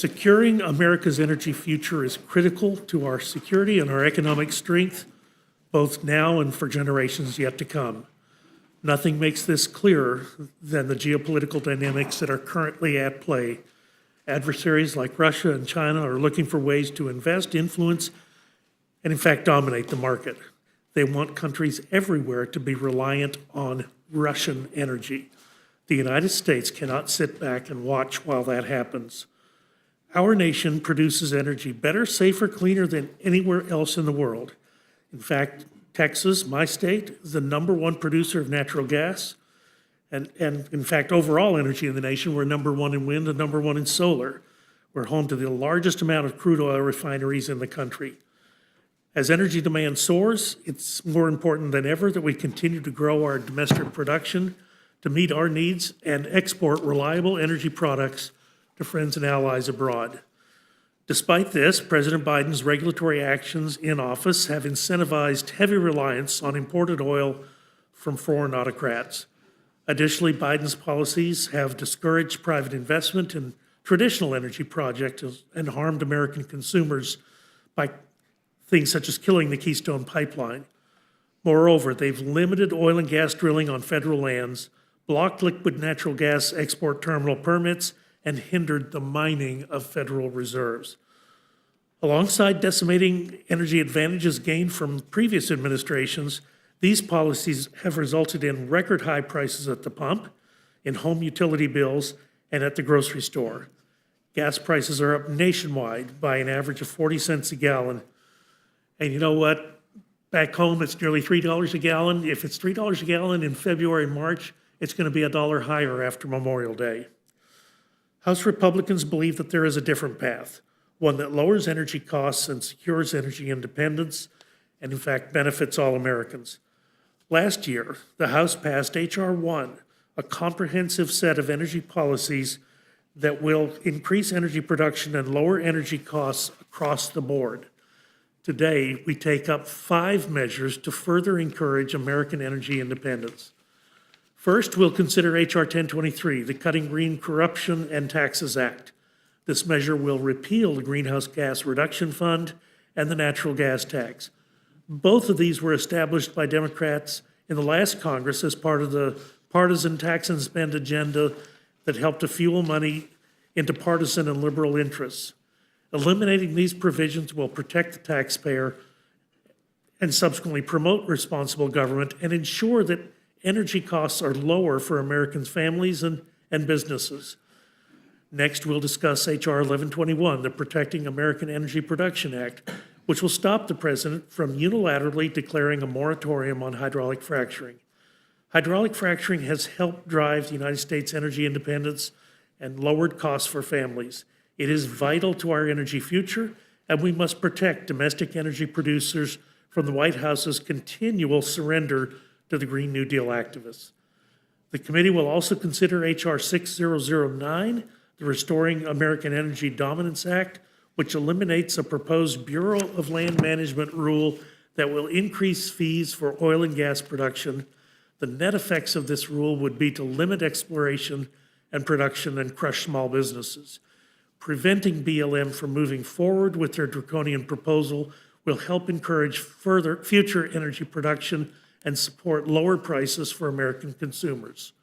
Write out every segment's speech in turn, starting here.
Securing America's energy future is critical to our security and our economic strength, both now and for generations yet to come. Nothing makes this clearer than the geopolitical dynamics that are currently at play. Adversaries like Russia and China are looking for ways to invest, influence, and in fact dominate the market. They want countries everywhere to be reliant on Russian energy. The United States cannot sit back and watch while that happens. Our nation produces energy better, safer, cleaner than anywhere else in the world. In fact, Texas, my state, is the #1 producer of natural gas. And in fact, overall energy in the nation, we're #1 in wind and #1 in solar. We're home to the largest amount of crude oil refineries in the country. As energy demand soars, it's more important than ever that we continue to grow our domestic production to meet our needs and export reliable energy products to friends and allies abroad. Despite this, President Biden's regulatory actions in office have incentivized heavy reliance on imported oil from foreign autocrats. Additionally, Biden's policies have discouraged private investment in traditional energy projects and harmed American consumers by things such as killing the Keystone Pipeline. Moreover, they've limited oil and gas drilling on federal lands, blocked liquid natural gas export terminal permits, and hindered the mining of federal reserves. Alongside decimating energy advantages gained from previous administrations, these policies have resulted in record high prices at the pump, in home utility bills, and at the grocery store. Gas prices are up nationwide by an average of 40 cents a gallon. And you know what? Back home, it's nearly $3 a gallon. If it's $3 a gallon in February and March, it's going to be $1 higher after Memorial Day. House Republicans believe that there is a different path, one that lowers energy costs and secures energy independence, and in fact benefits all Americans. Last year, the House passed H.R. 1, a comprehensive set of energy policies that will increase energy production and lower energy costs across the board. Today, we take up 5 measures to further encourage American energy independence. First, we'll consider H.R. 1023, the Cutting Green Corruption and Taxes Act. This measure will repeal the Greenhouse Gas Reduction Fund and the natural gas tax. Both of these were established by Democrats in the last Congress as part of the partisan tax and spend agenda that helped to fuel money into partisan and liberal interests. Eliminating these provisions will protect the taxpayer and subsequently promote responsible government and ensure that energy costs are lower for Americans' families and businesses. Next, we'll discuss H.R. 1121, the Protecting American Energy Production Act, which will stop the president from unilaterally declaring a moratorium on hydraulic fracturing. Hydraulic fracturing has helped drive the United States' energy independence and lowered costs for families. It is vital to our energy future, and we must protect domestic energy producers from the White House's continual surrender to the Green New Deal activists. The committee will also consider H.R. 6009, the Restoring American Energy Dominance Act, which eliminates a proposed Bureau of Land Management rule that will increase fees for oil and gas production. The net effects of this rule would be to limit exploration and production and crush small businesses. Preventing BLM from moving forward with their draconian proposal will help encourage future energy production and support lower prices for American consumers.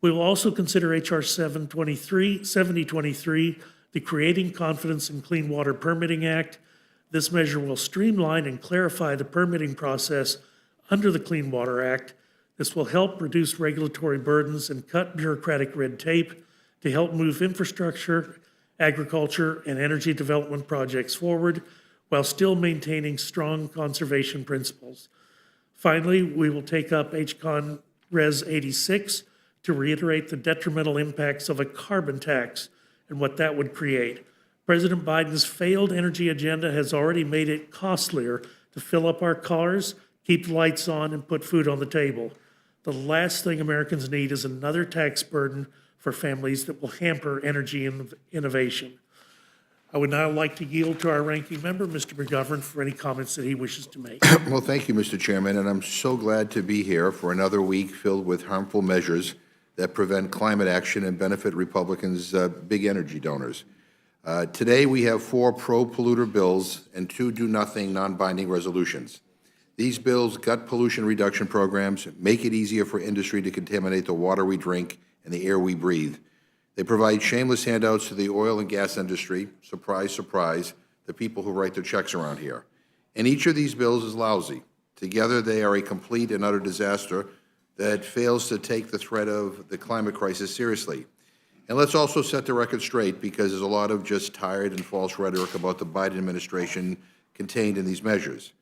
We will also consider H.R. 7023, the Creating Confidence in Clean Water Permitting Act. This measure will streamline and clarify the permitting process under the Clean Water Act. This will help reduce regulatory burdens and cut bureaucratic red tape to help move infrastructure, agriculture, and energy development projects forward while still maintaining strong conservation principles. Finally, we will take up HCON Res 86 to reiterate the detrimental impacts of a carbon tax and what that would create. President Biden's failed energy agenda has already made it costlier to fill up our cars, keep the lights on, and put food on the table. The last thing Americans need is another tax burden for families that will hamper energy innovation. I would now like to yield to our ranking member, Mr. McGovern, for any comments that he wishes to make. Well, thank you, Mr. Chairman, and I'm so glad to be here for another week filled with harmful measures that prevent climate action and benefit Republicans' big energy donors. Today, we have 4 pro-polluter bills and 2 do-nothing non-binding resolutions. These bills gut pollution reduction programs, make it easier for industry to contaminate the water we drink and the air we breathe. They provide shameless handouts to the oil and gas industry, surprise, surprise, the people who write their checks around here. And each of these bills is lousy. Together, they are a complete and utter disaster that fails to take the threat of the climate crisis seriously. And let's also set the record straight, because there's a lot of just tired and false rhetoric about the Biden administration contained in these measures.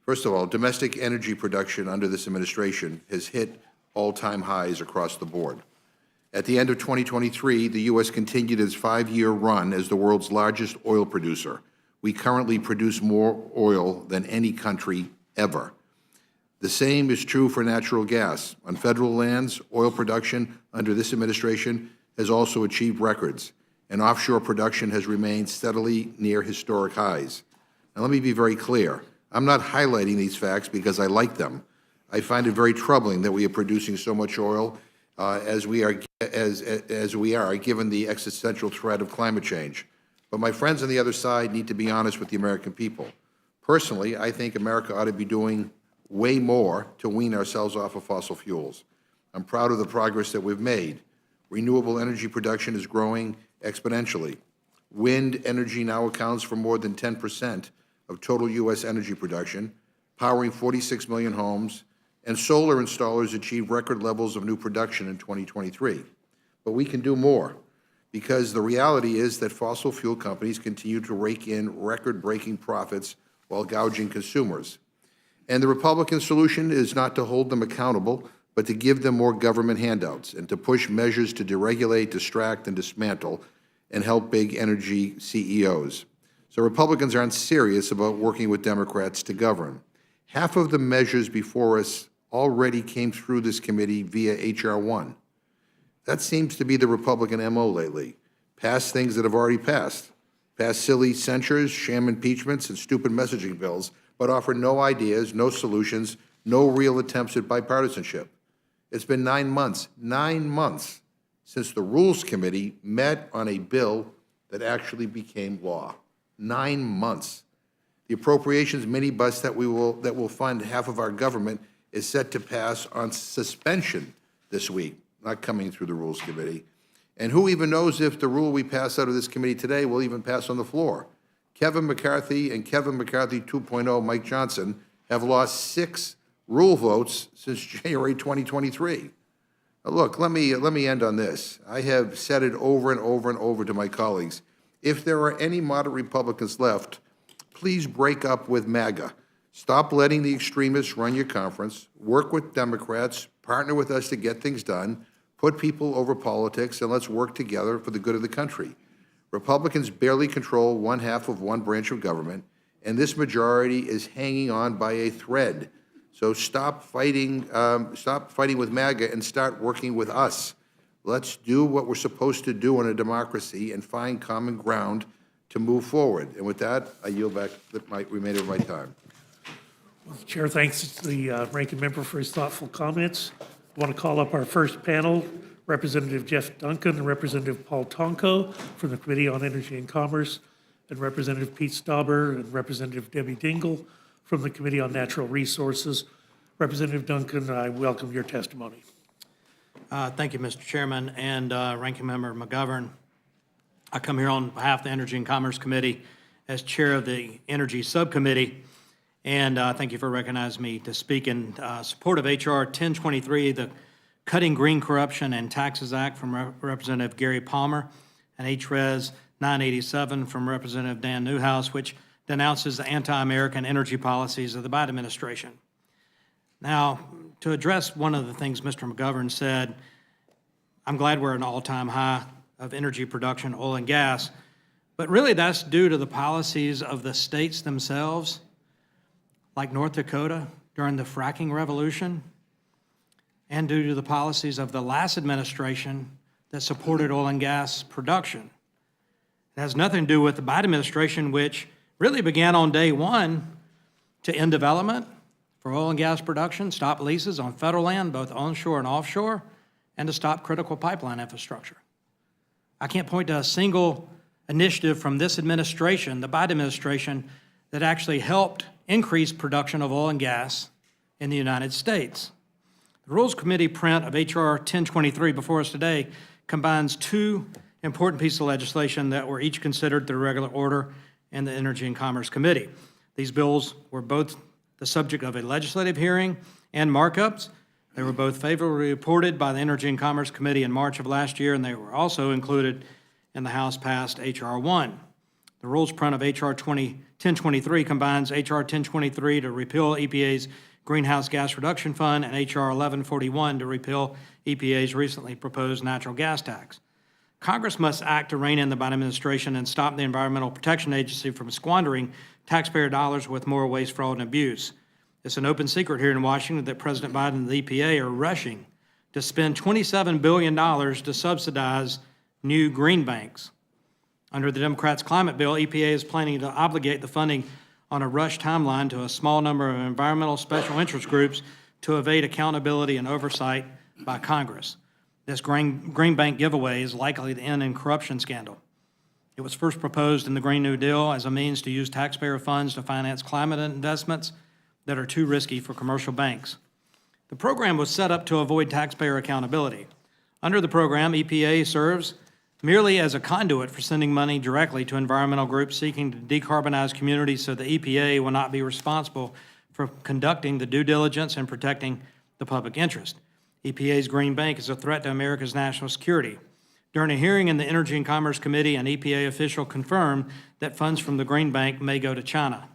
First of all, domestic energy production under this administration has hit all-time highs across the board. At the end of 2023, the U.S. continued its 5-year run as the world's largest oil producer. We currently produce more oil than any country ever. The same is true for natural gas. On federal lands, oil production under this administration has also achieved records, and offshore production has remained steadily near historic highs. Now, let me be very clear. I'm not highlighting these facts because I like them. I find it very troubling that we are producing so much oil as we are, given the existential threat of climate change. But my friends on the other side need to be honest with the American people. Personally, I think America ought to be doing way more to wean ourselves off of fossil fuels. I'm proud of the progress that we've made. Renewable energy production is growing exponentially. Wind energy now accounts for more than 10% of total U.S. energy production, powering 46 million homes, and solar installers achieved record levels of new production in 2023. But we can do more, because the reality is that fossil fuel companies continue to rake in record-breaking profits while gouging consumers. And the Republican solution is not to hold them accountable, but to give them more government handouts and to push measures to deregulate, distract, and dismantle and help big energy CEOs. So Republicans aren't serious about working with Democrats to govern. Half of the measures before us already came through this committee via H.R. 1. That seems to be the Republican MO lately. Pass things that have already passed. Pass silly censures, sham impeachments, and stupid messaging bills, but offer no ideas, no solutions, no real attempts at bipartisanship. It's been 9 months since the Rules Committee met on a bill that actually became law. 9 months. The appropriations minibus that will fund half of our government is set to pass on suspension this week, not coming through the Rules Committee. And who even knows if the rule we pass out of this committee today will even pass on the floor? Kevin McCarthy and Kevin McCarthy 2.0, Mike Johnson, have lost 6 rule votes since January 2023. Now look, let me end on this. I have said it over and over and over to my colleagues. If there are any moderate Republicans left, please break up with MAGA. Stop letting the extremists run your conference. Work with Democrats. Partner with us to get things done. Put people over politics, and let's work together for the good of the country. Republicans barely control one half of one branch of government, and this majority is hanging on by a thread. So stop fighting with MAGA and start working with us. Let's do what we're supposed to do in a democracy and find common ground to move forward. And with that, I yield back the remainder of my time. Well, the Chair thanks the ranking member for his thoughtful comments. I want to call up our first panel, Representative Jeff Duncan and Representative Paul Tonko from the Committee on Energy and Commerce, and Representative Pete Stauber and Representative Debbie Dingell from the Committee on Natural Resources. Representative Duncan, I welcome your testimony. Thank you, Mr. Chairman, and Ranking Member McGovern. I come here on behalf of the Energy and Commerce Committee as chair of the Energy Subcommittee, and thank you for recognizing me to speak in support of H.R. 1023, the Cutting Green Corruption and Taxes Act from Representative Gary Palmer, and H.Res. 987 from Representative Dan Newhouse, which denounces the anti-American energy policies of the Biden administration. Now, to address one of the things Mr. McGovern said, I'm glad we're at an all-time high of energy production, oil and gas, but really that's due to the policies of the states themselves, like North Dakota during the fracking revolution, and due to the policies of the last administration that supported oil and gas production. It has nothing to do with the Biden administration, which really began on day one to end development for oil and gas production, stop leases on federal land, both onshore and offshore, and to stop critical pipeline infrastructure. I can't point to a single initiative from this administration, the Biden administration, that actually helped increase production of oil and gas in the United States. The Rules Committee print of H.R. 1023 before us today combines two important pieces of legislation that were each considered through regular order in the Energy and Commerce Committee. These bills were both the subject of a legislative hearing and markups. They were both favorably reported by the Energy and Commerce Committee in March of last year, and they were also included in the House-passed H.R. 1. The rules print of H.R. 1023 combines H.R. 1023 to repeal EPA's Greenhouse Gas Reduction Fund and H.R. 1141 to repeal EPA's recently proposed natural gas tax. Congress must act to rein in the Biden administration and stop the Environmental Protection Agency from squandering taxpayer dollars with more waste, fraud, and abuse. It's an open secret here in Washington that President Biden and the EPA are rushing to spend $27 billion to subsidize new green banks. Under the Democrats' climate bill, EPA is planning to obligate the funding on a rush timeline to a small number of environmental special interest groups to evade accountability and oversight by Congress. This green bank giveaway is likely to end in corruption scandal. It was first proposed in the Green New Deal as a means to use taxpayer funds to finance climate investments that are too risky for commercial banks. The program was set up to avoid taxpayer accountability. Under the program, EPA serves merely as a conduit for sending money directly to environmental groups seeking to decarbonize communities, so the EPA will not be responsible for conducting the due diligence and protecting the public interest. EPA's Green Bank is a threat to America's national security. During a hearing in the Energy and Commerce Committee, an EPA official confirmed that funds from the Green Bank may go to China.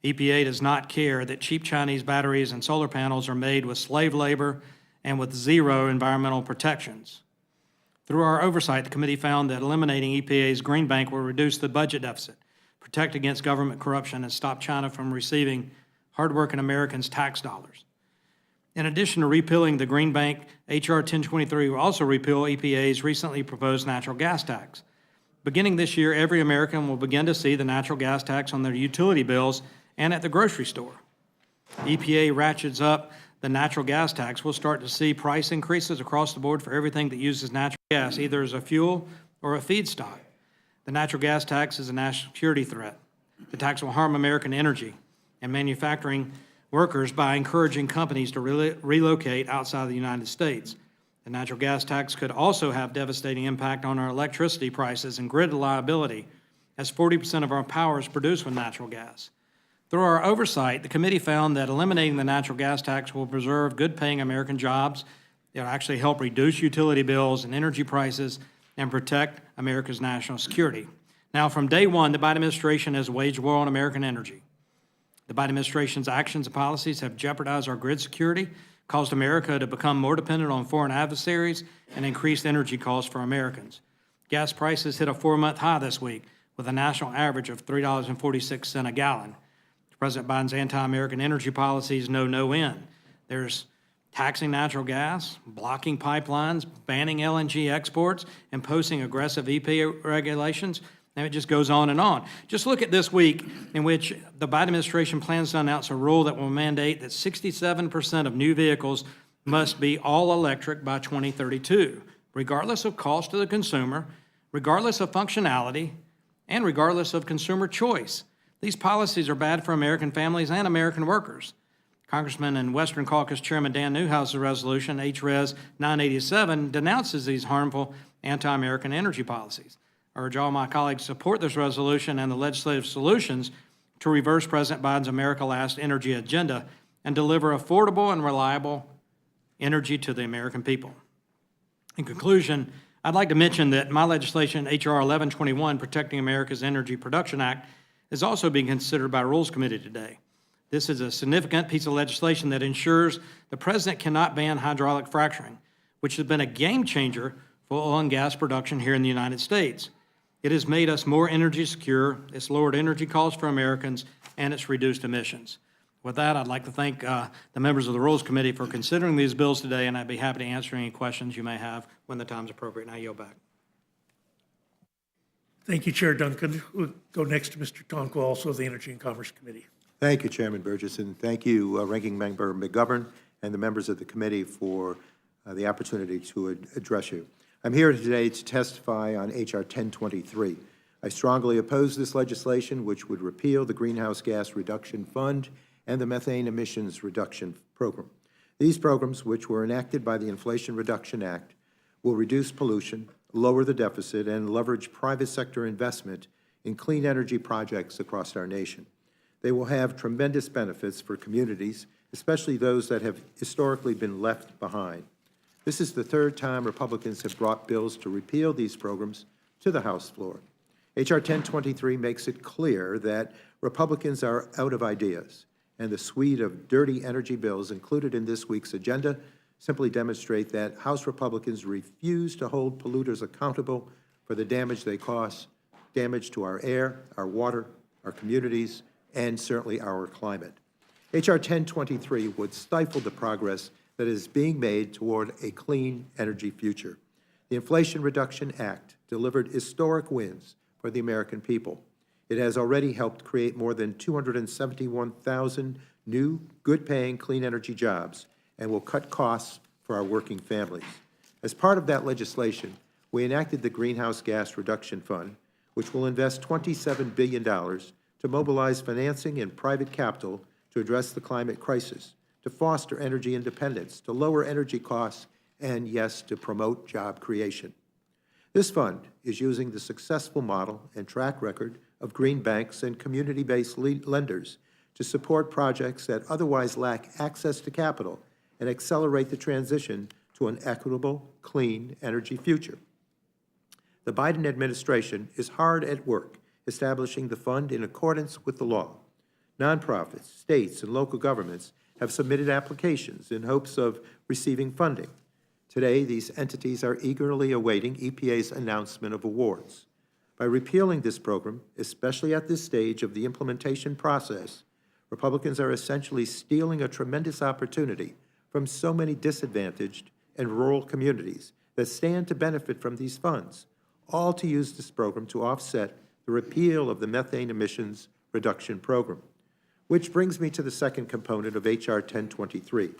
EPA does not care that cheap Chinese batteries and solar panels are made with slave labor and with zero environmental protections. Through our oversight, the committee found that eliminating EPA's Green Bank will reduce the budget deficit, protect against government corruption, and stop China from receiving hardworking Americans' tax dollars. In addition to repealing the Green Bank, H.R. 1023 will also repeal EPA's recently proposed natural gas tax. Beginning this year, every American will begin to see the natural gas tax on their utility bills and at the grocery store. EPA ratchets up the natural gas tax. We'll start to see price increases across the board for everything that uses natural gas, either as a fuel or a feedstock. The natural gas tax is a national security threat. The tax will harm American energy and manufacturing workers by encouraging companies to relocate outside of the United States. The natural gas tax could also have devastating impact on our electricity prices and grid reliability, as 40% of our power is produced with natural gas. Through our oversight, the committee found that eliminating the natural gas tax will preserve good-paying American jobs. It'll actually help reduce utility bills and energy prices and protect America's national security. Now, from day one, the Biden administration has waged war on American energy. The Biden administration's actions and policies have jeopardized our grid security, caused America to become more dependent on foreign adversaries, and increased energy costs for Americans. Gas prices hit a 4-month high this week, with a national average of $3.46 a gallon. President Biden's anti-American energy policies know no end. There's taxing natural gas, blocking pipelines, banning LNG exports, imposing aggressive EPA regulations, and it just goes on and on. Just look at this week in which the Biden administration plans to announce a rule that will mandate that 67% of new vehicles must be all electric by 2032, regardless of cost to the consumer, regardless of functionality, and regardless of consumer choice. These policies are bad for American families and American workers. Congressman and Western Caucus Chairman Dan Newhouse's resolution, HRES 987, denounces these harmful anti-American energy policies. I urge all my colleagues to support this resolution and the legislative solutions to reverse President Biden's America Last energy agenda and deliver affordable and reliable energy to the American people. In conclusion, I'd like to mention that my legislation, H.R. 1121, Protecting America's Energy Production Act, is also being considered by Rules Committee today. This is a significant piece of legislation that ensures the president cannot ban hydraulic fracturing, which has been a game changer for oil and gas production here in the United States. It has made us more energy secure, it's lowered energy costs for Americans, and it's reduced emissions. With that, I'd like to thank the members of the Rules Committee for considering these bills today, and I'd be happy to answer any questions you may have when the time's appropriate. And I yield back. Thank you, Chair Duncan. We'll go next to Mr. Tonko, also of the Energy and Commerce Committee. Thank you, Chairman Burgess, and thank you, Ranking Member McGovern, and the members of the committee for the opportunity to address you. I'm here today to testify on H.R. 1023, I strongly oppose this legislation, which would repeal the Greenhouse Gas Reduction Fund and the Methane Emissions Reduction Program. These programs, which were enacted by the Inflation Reduction Act, will reduce pollution, lower the deficit, and leverage private sector investment in clean energy projects across our nation. They will have tremendous benefits for communities, especially those that have historically been left behind. This is the third time Republicans have brought bills to repeal these programs to the House floor. H.R. 1023 makes it clear that Republicans are out of ideas, and the suite of dirty energy bills included in this week's agenda simply demonstrate that House Republicans refuse to hold polluters accountable for the damage they cause, damage to our air, our water, our communities, and certainly our climate. H.R. 1023 would stifle the progress that is being made toward a clean energy future. The Inflation Reduction Act delivered historic wins for the American people. It has already helped create more than 271,000 new, good-paying clean energy jobs and will cut costs for our working families. As part of that legislation, we enacted the Greenhouse Gas Reduction Fund, which will invest $27 billion to mobilize financing and private capital to address the climate crisis, to foster energy independence, to lower energy costs, and, yes, to promote job creation. This fund is using the successful model and track record of green banks and community-based lenders to support projects that otherwise lack access to capital and accelerate the transition to an equitable, clean energy future. The Biden administration is hard at work establishing the fund in accordance with the law. Nonprofits, states, and local governments have submitted applications in hopes of receiving funding. Today, these entities are eagerly awaiting EPA's announcement of awards. By repealing this program, especially at this stage of the implementation process, Republicans are essentially stealing a tremendous opportunity from so many disadvantaged and rural communities that stand to benefit from these funds, all to use this program to offset the repeal of the Methane Emissions Reduction Program. Which brings me to the second component of H.R. 1023,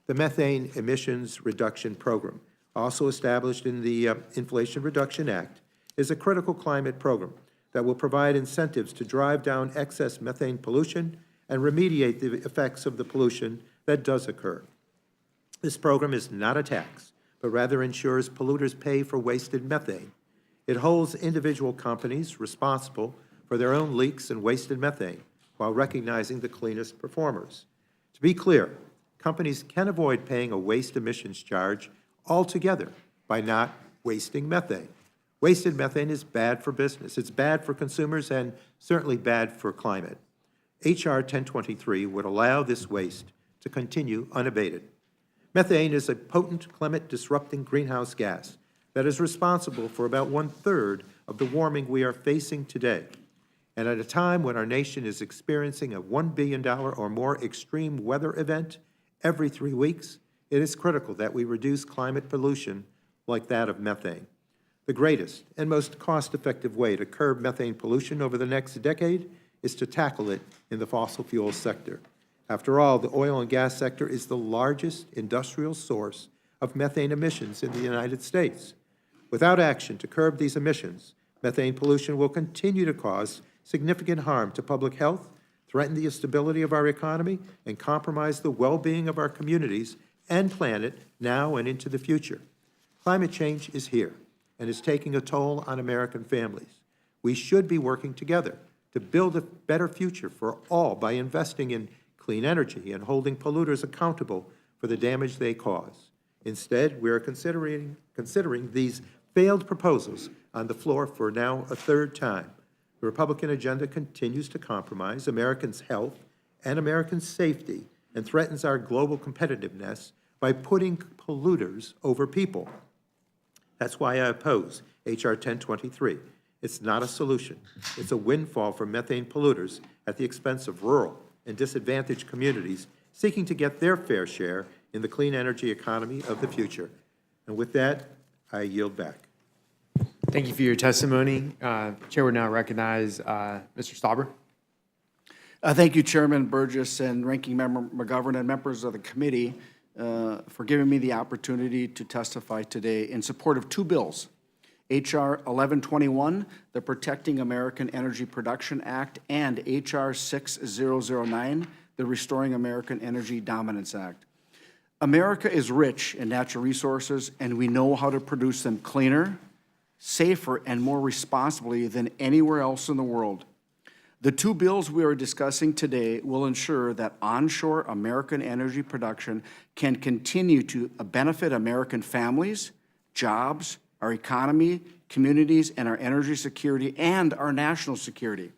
the Methane Emissions Reduction Program, also established in the Inflation Reduction Act, is a critical climate program that will provide incentives to drive down excess methane pollution and remediate the effects of the pollution that does occur. This program is not a tax, but rather ensures polluters pay for wasted methane. It holds individual companies responsible for their own leaks and wasted methane, while recognizing the cleanest performers. To be clear, companies can avoid paying a waste emissions charge altogether by not wasting methane. Wasted methane is bad for business. It's bad for consumers and certainly bad for climate. H.R. 1023 would allow this waste to continue unabated. Methane is a potent climate-disrupting greenhouse gas that is responsible for about 1/3 of the warming we are facing today. And at a time when our nation is experiencing a $1 billion or more extreme weather event every 3 weeks, it is critical that we reduce climate pollution like that of methane. The greatest and most cost-effective way to curb methane pollution over the next decade is to tackle it in the fossil fuel sector. After all, the oil and gas sector is the largest industrial source of methane emissions in the United States. Without action to curb these emissions, methane pollution will continue to cause significant harm to public health, threaten the stability of our economy, and compromise the well-being of our communities and planet now and into the future. Climate change is here and is taking a toll on American families. We should be working together to build a better future for all by investing in clean energy and holding polluters accountable for the damage they cause. Instead, we are considering these failed proposals on the floor for now a third time. The Republican agenda continues to compromise Americans' health and Americans' safety and threatens our global competitiveness by putting polluters over people. That's why I oppose H.R. 1023. It's not a solution. It's a windfall for methane polluters at the expense of rural and disadvantaged communities seeking to get their fair share in the clean energy economy of the future. And with that, I yield back. Thank you for your testimony. Chair would now recognize Mr. Stauber. Thank you, Chairman Burgess and Ranking Member McGovern and members of the committee for giving me the opportunity to testify today in support of two bills. H.R. 1121, the Protecting American Energy Production Act, and H.R. 6009, the Restoring American Energy Dominance Act. America is rich in natural resources, and we know how to produce them cleaner, safer, and more responsibly than anywhere else in the world. The two bills we are discussing today will ensure that onshore American energy production can continue to benefit American families, jobs, our economy, communities, and our energy security and our national security.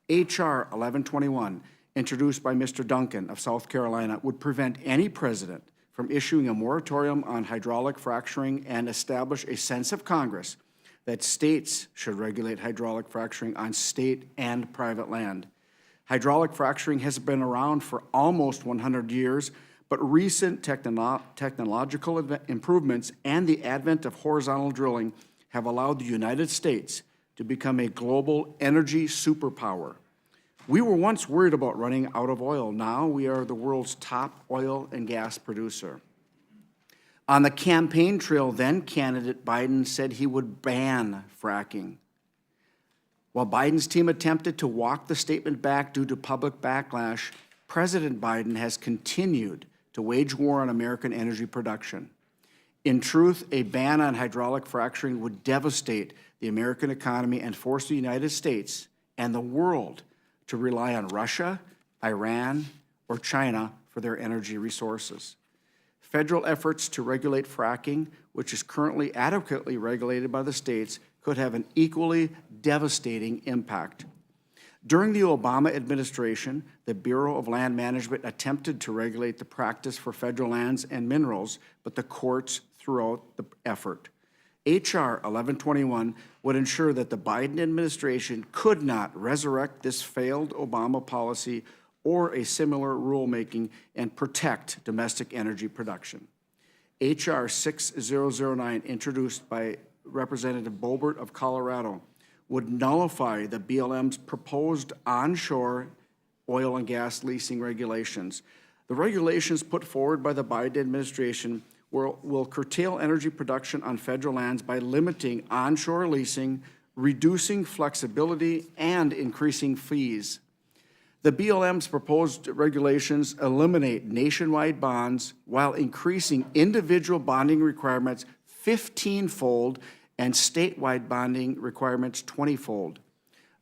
H.R. 1121, introduced by Mr. Duncan of South Carolina, would prevent any president from issuing a moratorium on hydraulic fracturing and establish a sense of Congress that states should regulate hydraulic fracturing on state and private land. Hydraulic fracturing has been around for almost 100 years, but recent technological improvements and the advent of horizontal drilling have allowed the United States to become a global energy superpower. We were once worried about running out of oil. Now we are the world's top oil and gas producer. On the campaign trail, then candidate Biden said he would ban fracking. While Biden's team attempted to walk the statement back due to public backlash, President Biden has continued to wage war on American energy production. In truth, a ban on hydraulic fracturing would devastate the American economy and force the United States and the world to rely on Russia, Iran, or China for their energy resources. Federal efforts to regulate fracking, which is currently adequately regulated by the states, could have an equally devastating impact. During the Obama administration, the Bureau of Land Management attempted to regulate the practice for federal lands and minerals, but the courts threw out the effort. H.R. 1121 would ensure that the Biden administration could not resurrect this failed Obama policy or a similar rulemaking and protect domestic energy production. H.R. 6009, introduced by Representative Boebert of Colorado, would nullify the BLM's proposed onshore oil and gas leasing regulations. The regulations put forward by the Biden administration will curtail energy production on federal lands by limiting onshore leasing, reducing flexibility, and increasing fees. The BLM's proposed regulations eliminate nationwide bonds while increasing individual bonding requirements 15-fold and statewide bonding requirements 20-fold.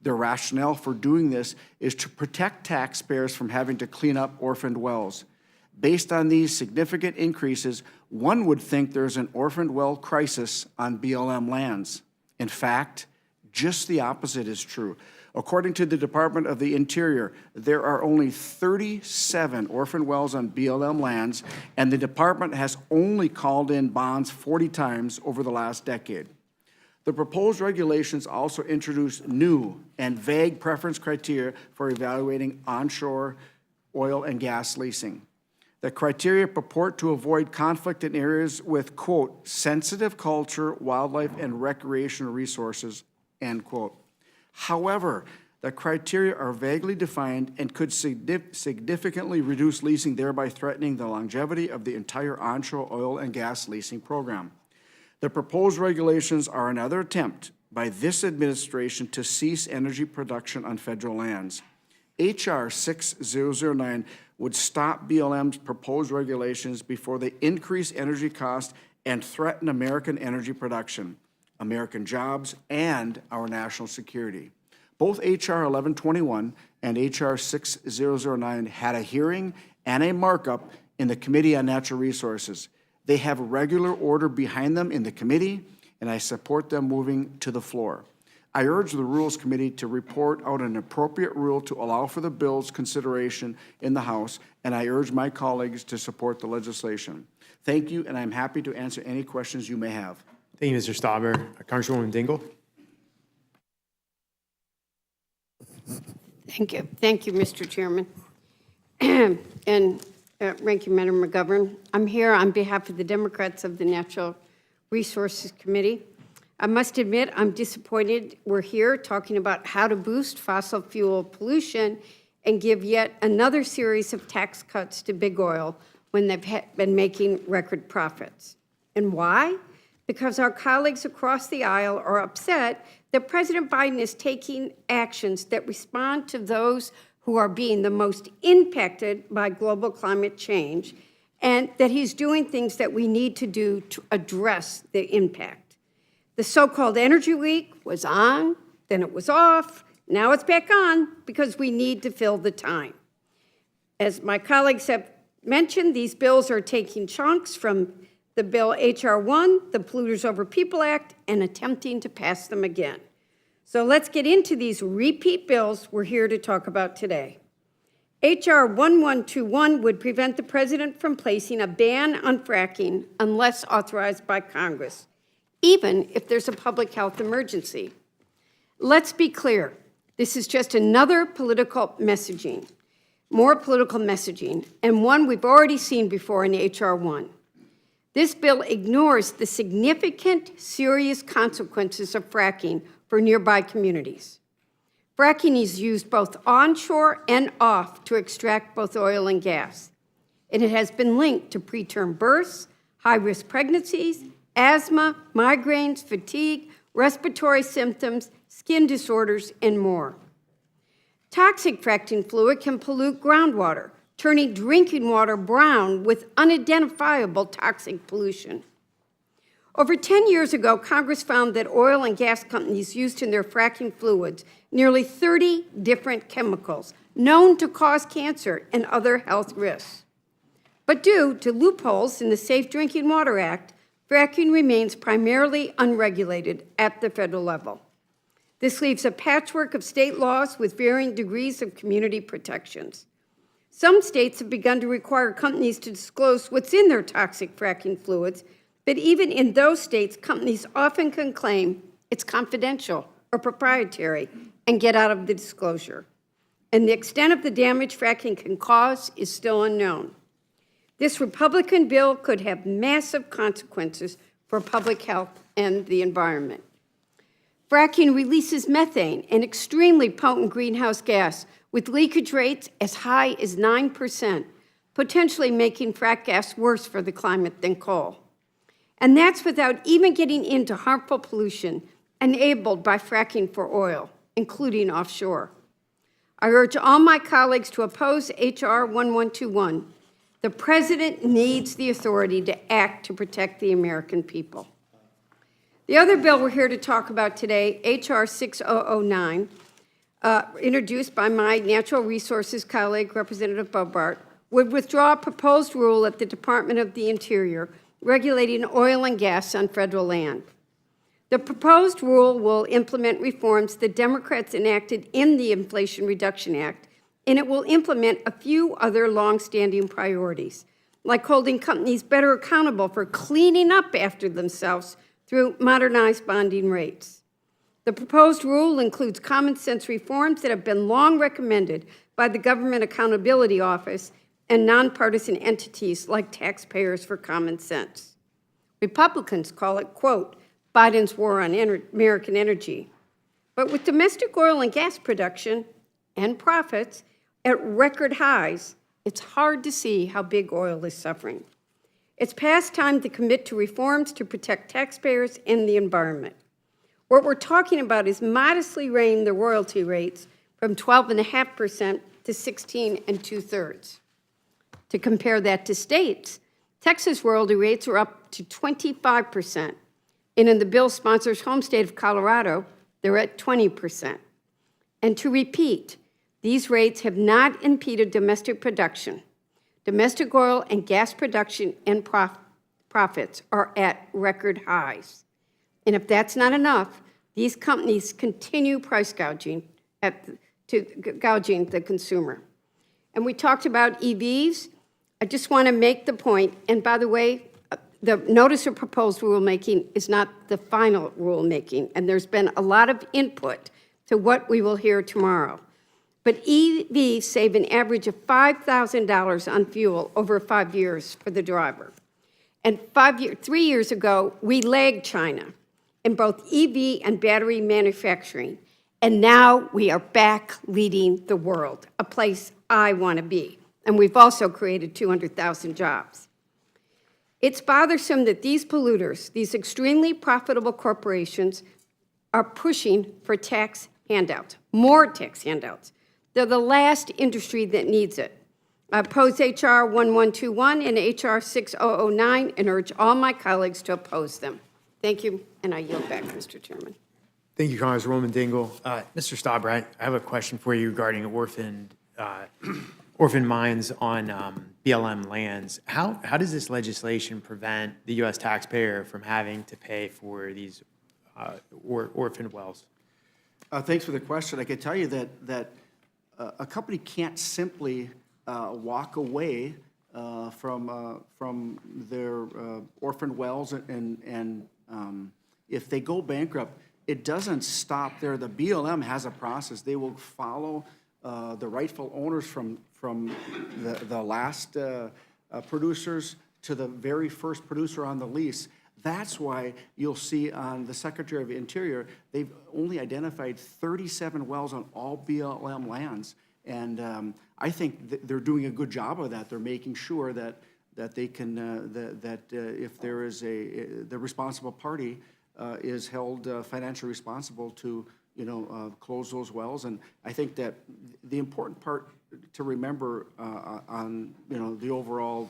The rationale for doing this is to protect taxpayers from having to clean up orphaned wells. Based on these significant increases, one would think there's an orphaned well crisis on BLM lands. In fact, just the opposite is true. According to the Department of the Interior, there are only 37 orphaned wells on BLM lands, and the department has only called in bonds 40 times over the last decade. The proposed regulations also introduce new and vague preference criteria for evaluating onshore oil and gas leasing. The criteria purport to avoid conflict in areas with, quote, sensitive culture, wildlife, and recreational resources, end quote. However, the criteria are vaguely defined and could significantly reduce leasing, thereby threatening the longevity of the entire onshore oil and gas leasing program. The proposed regulations are another attempt by this administration to cease energy production on federal lands. H.R. 6009 would stop BLM's proposed regulations before they increase energy costs and threaten American energy production, American jobs, and our national security. Both H.R. 1121 and H.R. 6009 had a hearing and a markup in the Committee on Natural Resources. They have a regular order behind them in the committee, and I support them moving to the floor. I urge the Rules Committee to report out an appropriate rule to allow for the bill's consideration in the House, and I urge my colleagues to support the legislation. Thank you, and I'm happy to answer any questions you may have. Thank you, Mr. Stauber. Congresswoman Dingell. Thank you. Thank you, Mr. Chairman. And Ranking Member McGovern, I'm here on behalf of the Democrats of the Natural Resources Committee. I must admit, I'm disappointed we're here talking about how to boost fossil fuel pollution and give yet another series of tax cuts to big oil when they've been making record profits. And why? because our colleagues across the aisle are upset that President Biden is taking actions that respond to those who are being the most impacted by global climate change, and that he's doing things that we need to do to address the impact. The so-called Energy Week was on, then it was off, now it's back on because we need to fill the time. As my colleagues have mentioned, these bills are taking chunks from the bill H.R. 1, the Polluters Over People Act, and attempting to pass them again. So let's get into these repeat bills we're here to talk about today. H.R. 1121 would prevent the president from placing a ban on fracking unless authorized by Congress, even if there's a public health emergency. Let's be clear, this is just another political messaging, more political messaging, and one we've already seen before in H.R. 1. This bill ignores the significant, serious consequences of fracking for nearby communities. Fracking is used both onshore and off to extract both oil and gas. And it has been linked to preterm births, high-risk pregnancies, asthma, migraines, fatigue, respiratory symptoms, skin disorders, and more. Toxic fracking fluid can pollute groundwater, turning drinking water brown with unidentifiable toxic pollution. Over 10 years ago, Congress found that oil and gas companies used in their fracking fluids nearly 30 different chemicals known to cause cancer and other health risks. But due to loopholes in the Safe Drinking Water Act, fracking remains primarily unregulated at the federal level. This leaves a patchwork of state laws with varying degrees of community protections. Some states have begun to require companies to disclose what's in their toxic fracking fluids, but even in those states, companies often can claim it's confidential or proprietary and get out of the disclosure. And the extent of the damage fracking can cause is still unknown. This Republican bill could have massive consequences for public health and the environment. Fracking releases methane, an extremely potent greenhouse gas, with leakage rates as high as 9%, potentially making frack gas worse for the climate than coal. And that's without even getting into harmful pollution enabled by fracking for oil, including offshore. I urge all my colleagues to oppose H.R. 1121. The president needs the authority to act to protect the American people. The other bill we're here to talk about today, H.R. 6009, introduced by my natural resources colleague, Representative Bobart, would withdraw a proposed rule at the Department of the Interior regulating oil and gas on federal land. The proposed rule will implement reforms the Democrats enacted in the Inflation Reduction Act, and it will implement a few other longstanding priorities, like holding companies better accountable for cleaning up after themselves through modernized bonding rates. The proposed rule includes common sense reforms that have been long recommended by the Government Accountability Office and nonpartisan entities like Taxpayers for Common Sense. Republicans call it, quote, Biden's war on American energy. But with domestic oil and gas production and profits at record highs, it's hard to see how big oil is suffering. It's past time to commit to reforms to protect taxpayers and the environment. What we're talking about is modestly raising the royalty rates from 12.5% to 16 2/3. To compare that to states, Texas royalty rates are up to 25%, and in the bill sponsor's home state of Colorado, they're at 20%. And to repeat, these rates have not impeded domestic production. Domestic oil and gas production and profits are at record highs. And if that's not enough, these companies continue price gouging the consumer. And we talked about EVs. I just want to make the point, and by the way, the notice of proposed rulemaking is not the final rulemaking, and there's been a lot of input to what we will hear tomorrow. But EVs save an average of $5,000 on fuel over 5 years for the driver. And 3 years ago, we lagged China in both EV and battery manufacturing. And now we are back leading the world, a place I want to be. And we've also created 200,000 jobs. It's bothersome that these polluters, these extremely profitable corporations, are pushing for tax handouts, more tax handouts. They're the last industry that needs it. I oppose H.R. 1121 and H.R. 6009 and urge all my colleagues to oppose them. Thank you, and I yield back, Mr. Chairman. Thank you, Congresswoman Dingell. Mr. Stauber, I have a question for you regarding orphan mines on BLM lands. How does this legislation prevent the U.S. taxpayer from having to pay for these orphan wells? Thanks for the question. I can tell you that a company can't simply walk away from their orphan wells, and if they go bankrupt, it doesn't stop there. The BLM has a process. They will follow the rightful owners from the last producers to the very first producer on the lease. That's why you'll see on the Secretary of Interior, they've only identified 37 wells on all BLM lands. And I think they're doing a good job of that. They're making sure that they can, if there is the responsible party is held financially responsible to, close those wells. And I think that the important part to remember on, the overall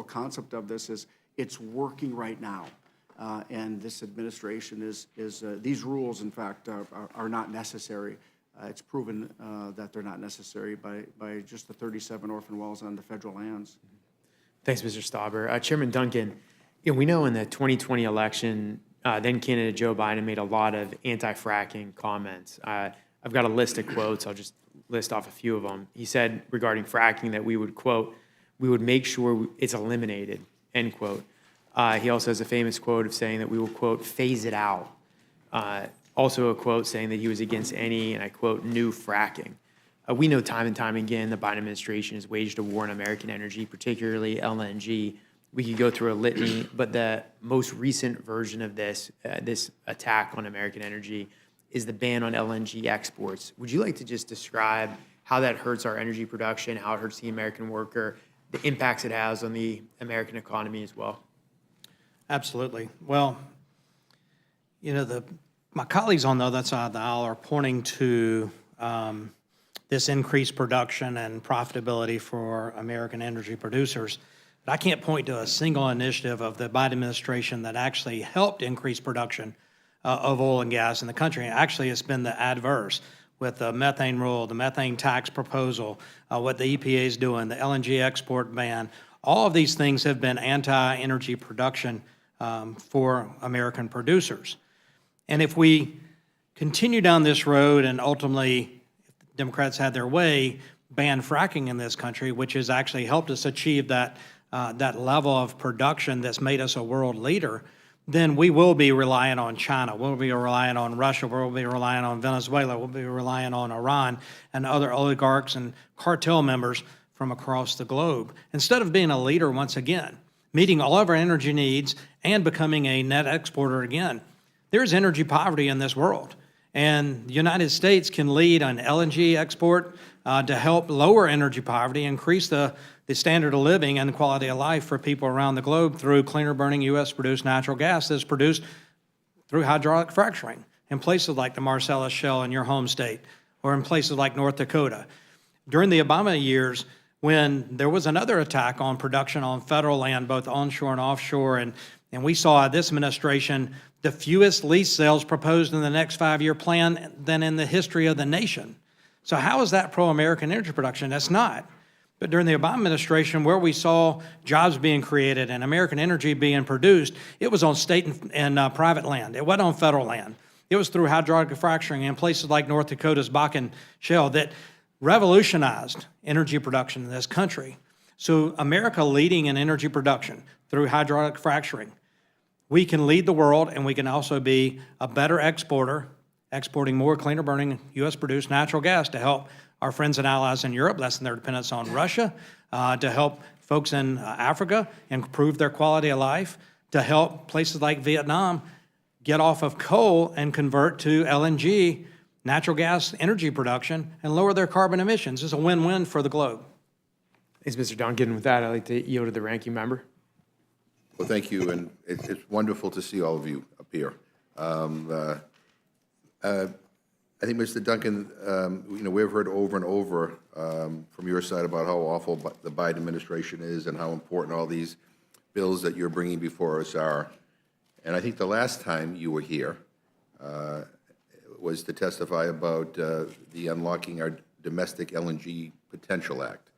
concept of this is it's working right now. And this administration is these rules, in fact, are not necessary. It's proven that they're not necessary by just the 37 orphan wells on the federal lands. Thanks, Mr. Stauber. Chairman Duncan, we know in the 2020 election, then candidate Joe Biden made a lot of anti-fracking comments. I've got a list of quotes. I'll just list off a few of them. He said regarding fracking that we would, quote, "We would make sure it's eliminated," end quote. He also has a famous quote of saying that we will, quote, "phase it out." Also a quote saying that he was against any, and I quote, "new fracking." We know time and time again the Biden administration has waged a war on American energy, particularly LNG. We could go through a litany, but the most recent version of this attack on American energy is the ban on LNG exports. Would you like to just describe how that hurts our energy production, how it hurts the American worker, the impacts it has on the American economy as well? Absolutely. Well, my colleagues on the other side of the aisle are pointing to this increased production and profitability for American energy producers. But I can't point to a single initiative of the Biden administration that actually helped increase production of oil and gas in the country. Actually, it's been the adverse with the methane rule, the methane tax proposal, what the EPA is doing, the LNG export ban. All of these things have been anti-energy production for American producers. And if we continue down this road and ultimately, if the Democrats had their way, ban fracking in this country, which has actually helped us achieve that level of production that's made us a world leader, then we will be relying on China. We'll be relying on Russia. We'll be relying on Venezuela. We'll be relying on Iran and other oligarchs and cartel members from across the globe. Instead of being a leader once again, meeting all of our energy needs and becoming a net exporter again, there's energy poverty in this world. And the United States can lead on LNG export to help lower energy poverty, increase the standard of living and the quality of life for people around the globe through cleaner burning U.S.-produced natural gas that's produced through hydraulic fracturing in places like the Marcellus Shale in your home state or in places like North Dakota. During the Obama years, when there was another attack on production on federal land, both onshore and offshore, and we saw this administration the fewest lease sales proposed in the next 5-year plan than in the history of the nation. So how is that pro-American energy production? That's not. But during the Obama administration, where we saw jobs being created and American energy being produced, it was on state and private land. It wasn't on federal land. It was through hydraulic fracturing in places like North Dakota's Bakken Shale that revolutionized energy production in this country. So America leading in energy production through hydraulic fracturing, we can lead the world, and we can also be a better exporter, exporting more cleaner burning U.S.-produced natural gas to help our friends and allies in Europe lessen their dependence on Russia, to help folks in Africa improve their quality of life, to help places like Vietnam get off of coal and convert to LNG, natural gas energy production, and lower their carbon emissions. It's a win-win for the globe. Thanks, Mr. Duncan. With that, I'd like to yield to the ranking member. Well, thank you, and it's wonderful to see all of you up here. I think, Mr. Duncan, we've heard over and over from your side about how awful the Biden administration is and how important all these bills that you're bringing before us are. And I think the last time you were here was to testify about the Unlocking Our Domestic LNG Potential Act.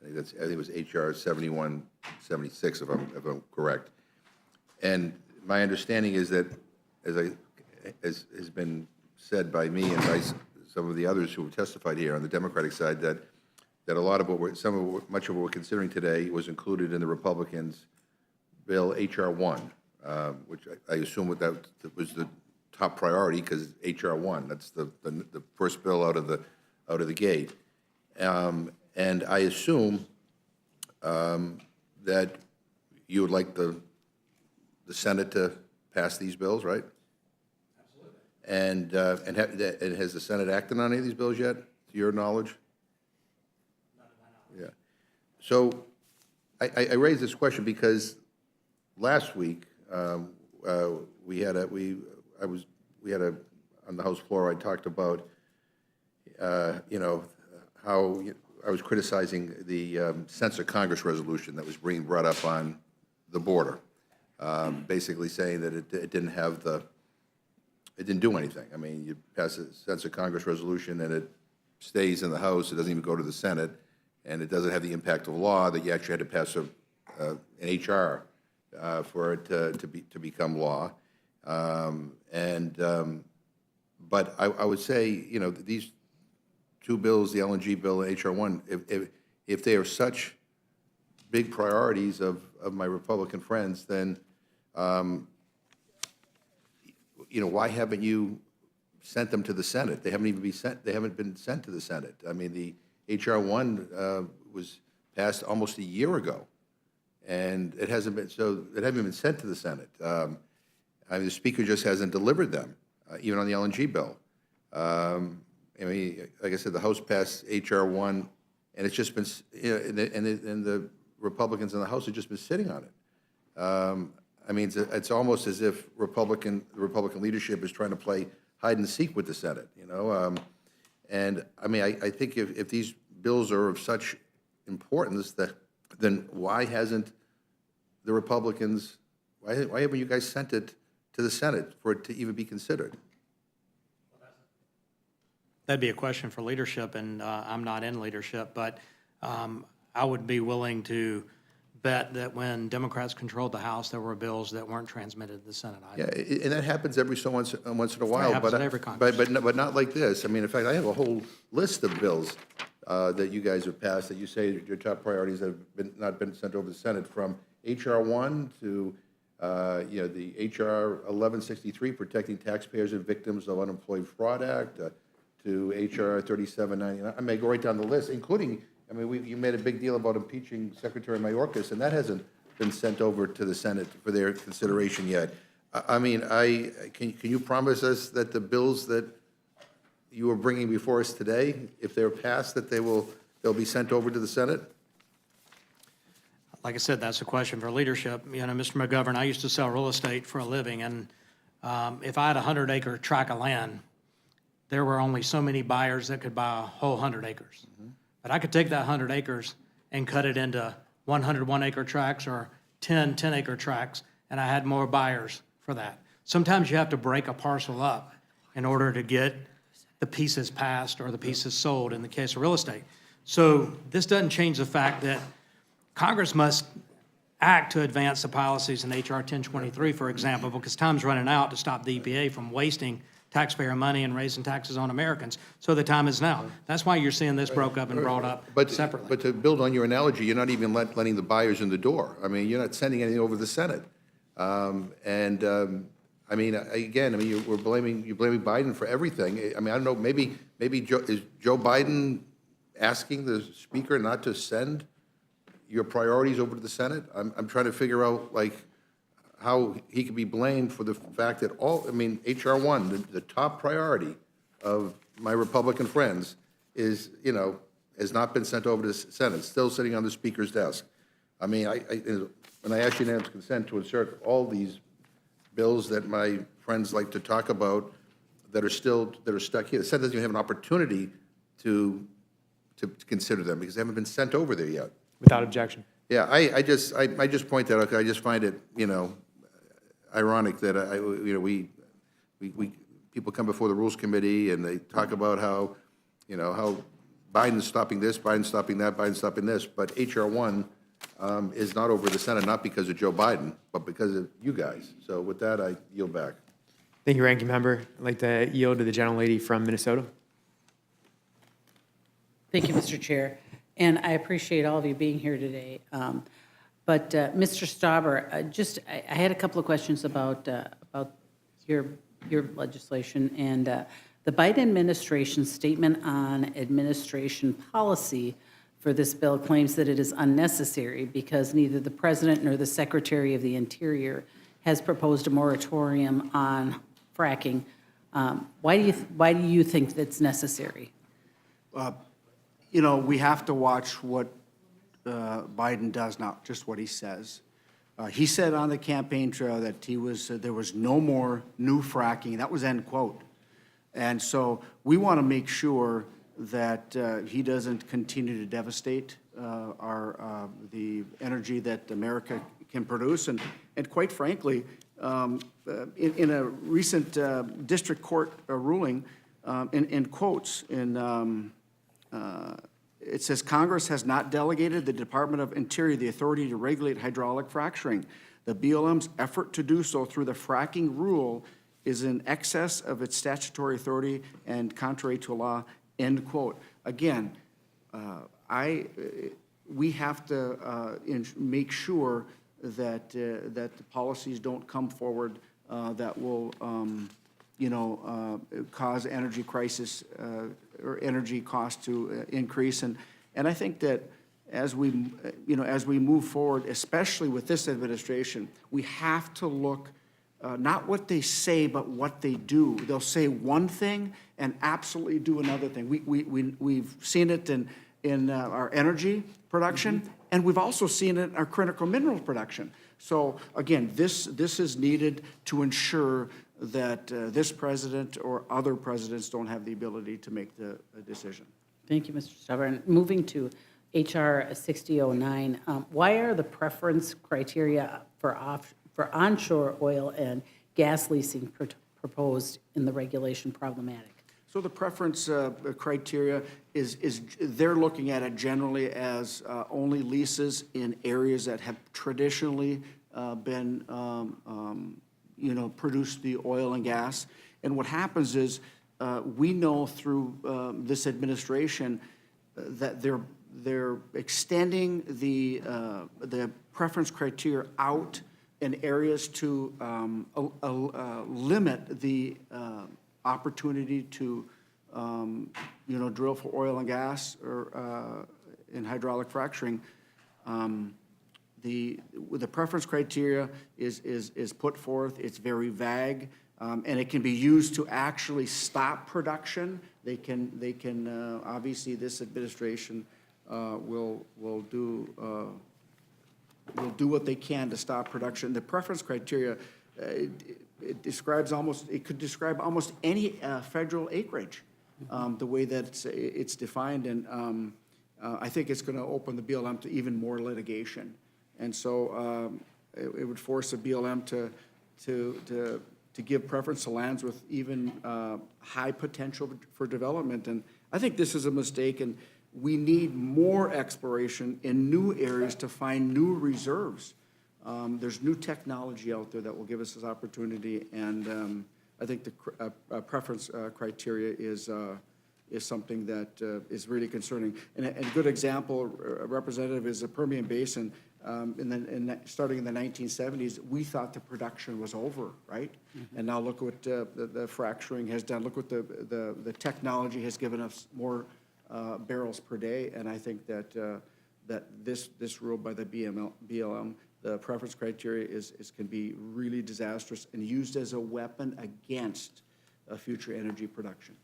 I think it was HR 7176, if I'm correct. And my understanding is that, as has been said by me and by some of the others who have testified here on the Democratic side, that a lot of much of what we're considering today was included in the Republicans' bill HR 1, which I assume that was the top priority because HR 1, that's the first bill out of the gate. And I assume that you would like the Senate to pass these bills, right? And has the Senate acted on any of these bills yet, to your knowledge? Yeah. So I raised this question because last week on the House floor I talked about how I was criticizing the sense of Congress resolution that was being brought up on the border, basically saying that it didn't have it didn't do anything. I mean, you pass a sense of Congress resolution and it stays in the House. It doesn't even go to the Senate, and it doesn't have the impact of law that you actually had to pass an HR for it to become law. But I would say, these two bills, the LNG bill and HR 1, if they are such big priorities of my Republican friends, then why haven't you sent them to the Senate? They haven't been sent to the Senate. I mean, the HR 1 was passed almost a year ago, and it hasn't been sent to the Senate. I mean, the Speaker just hasn't delivered them, even on the LNG bill. I mean, like I said, the House passed HR 1, and it's just been, and the Republicans in the House have just been sitting on it. I mean, it's almost as if the Republican leadership is trying to play hide and seek with the Senate, And I mean, I think if these bills are of such importance, then why hasn't the Republicans, why haven't you guys sent it to the Senate for it to even be considered? That'd be a question for leadership, and I'm not in leadership, but I would be willing to bet that when Democrats controlled the House, there were bills that weren't transmitted to the Senate either. Yeah, and that happens every once in a while. happens in every Congress. But not like this. I mean, in fact, I have a whole list of bills that you guys have passed that you say your top priorities that have not been sent over to the Senate, from HR 1 to the HR 1163, Protecting Taxpayers and Victims of Unemployed Fraud Act, to HR 3799. I may go right down the list, including, I mean, you made a big deal about impeaching Secretary Mayorkas, and that hasn't been sent over to the Senate for their consideration yet. I mean, can you promise us that the bills that you are bringing before us today, if they're passed, that they'll be sent over to the Senate? Like I said, that's a question for leadership. Mr. McGovern, I used to sell real estate for a living, and if I had a 100-acre tract of land, there were only so many buyers that could buy a whole 100 acres. Mm-hmm. But I could take that 100 acres and cut it into 101-acre tracts or 10-acre tracts, and I had more buyers for that. Sometimes you have to break a parcel up in order to get the pieces passed or the pieces sold in the case of real estate. So this doesn't change the fact that Congress must act to advance the policies in HR 1023, for example, because time's running out to stop the EPA from wasting taxpayer money and raising taxes on Americans. So the time is now. That's why you're seeing this broke up and brought up separately. But to build on your analogy, you're not even letting the buyers in the door. I mean, you're not sending anything over to the Senate. I mean, again, you're blaming Biden for everything. I mean, I don't know, maybe is Joe Biden asking the Speaker not to send your priorities over to the Senate? I'm trying to figure out, like, how he could be blamed for the fact that HR 1, the top priority of my Republican friends, is, has not been sent over to the Senate. It's still sitting on the Speaker's desk. I mean, when I ask unanimous consent to insert all these bills that my friends like to talk about that are stuck here. The Senate doesn't even have an opportunity to consider them because they haven't been sent over there yet. Without objection. Yeah, I just point that out, 'cause I just find it, ironic that we people come before the Rules Committee and they talk about how, how Biden's stopping this, Biden's stopping that, Biden's stopping this, but H.R. 1 is not over the Senate, not because of Joe Biden, but because of you guys. So with that, I yield back. Thank you, Ranking Member. I'd like to yield to the gentlelady from Minnesota. Thank you, Mr. Chair, and I appreciate all of you being here today. But Mr. Stauber, I had a couple of questions about your legislation, and the Biden administration's statement on administration policy for this bill claims that it is unnecessary because neither the President nor the Secretary of the Interior has proposed a moratorium on fracking. Why do you think that's necessary? We have to watch what Biden does, not just what he says. He said on the campaign trail that there was no more new fracking. That was end quote. And so we want to make sure that he doesn't continue to devastate the energy that America can produce. And quite frankly, in a recent district court ruling, in quotes, it says, Congress has not delegated the Department of Interior the authority to regulate hydraulic fracturing. The BLM's effort to do so through the fracking rule is in excess of its statutory authority and contrary to law, end quote. Again, we have to make sure that the policies don't come forward that will, cause energy crisis or energy costs to increase. And I think that as we move forward, especially with this administration, we have to look not what they say, but what they do. They'll say one thing and absolutely do another thing. We've seen it in our energy production, and we've also seen it in our critical mineral production. So again, this is needed to ensure that this president or other presidents don't have the ability to make the decision. Thank you, Mr. Stauber. And moving to H.R. 6009, why are the preference criteria for onshore oil and gas leasing proposed in the regulation problematic? So the preference criteria is they're looking at it generally as only leases in areas that have traditionally been produce the oil and gas. And what happens is we know through this administration that they're extending the preference criteria out in areas to limit the opportunity to drill for oil and gas or in hydraulic fracturing. The preference criteria is put forth. It's very vague, and it can be used to actually stop production. They can obviously this administration will do what they can to stop production. The preference criteria it could describe almost any federal acreage, the way that it's defined, and I think it's going to open the BLM to even more litigation. And so it would force the BLM to give preference to lands with even high potential for development. And I think this is a mistake, and we need more exploration in new areas to find new reserves. There's new technology out there that will give us this opportunity, and I think the preference criteria is something that is really concerning. And a good example, Representative, is the Permian Basin. Starting in the 1970s, we thought the production was over, right? Mm-hmm. And now look what the fracturing has done. Look what the technology has given us more barrels per day. And I think that this rule by the BLM, the preference criteria can be really disastrous and used as a weapon against future energy production.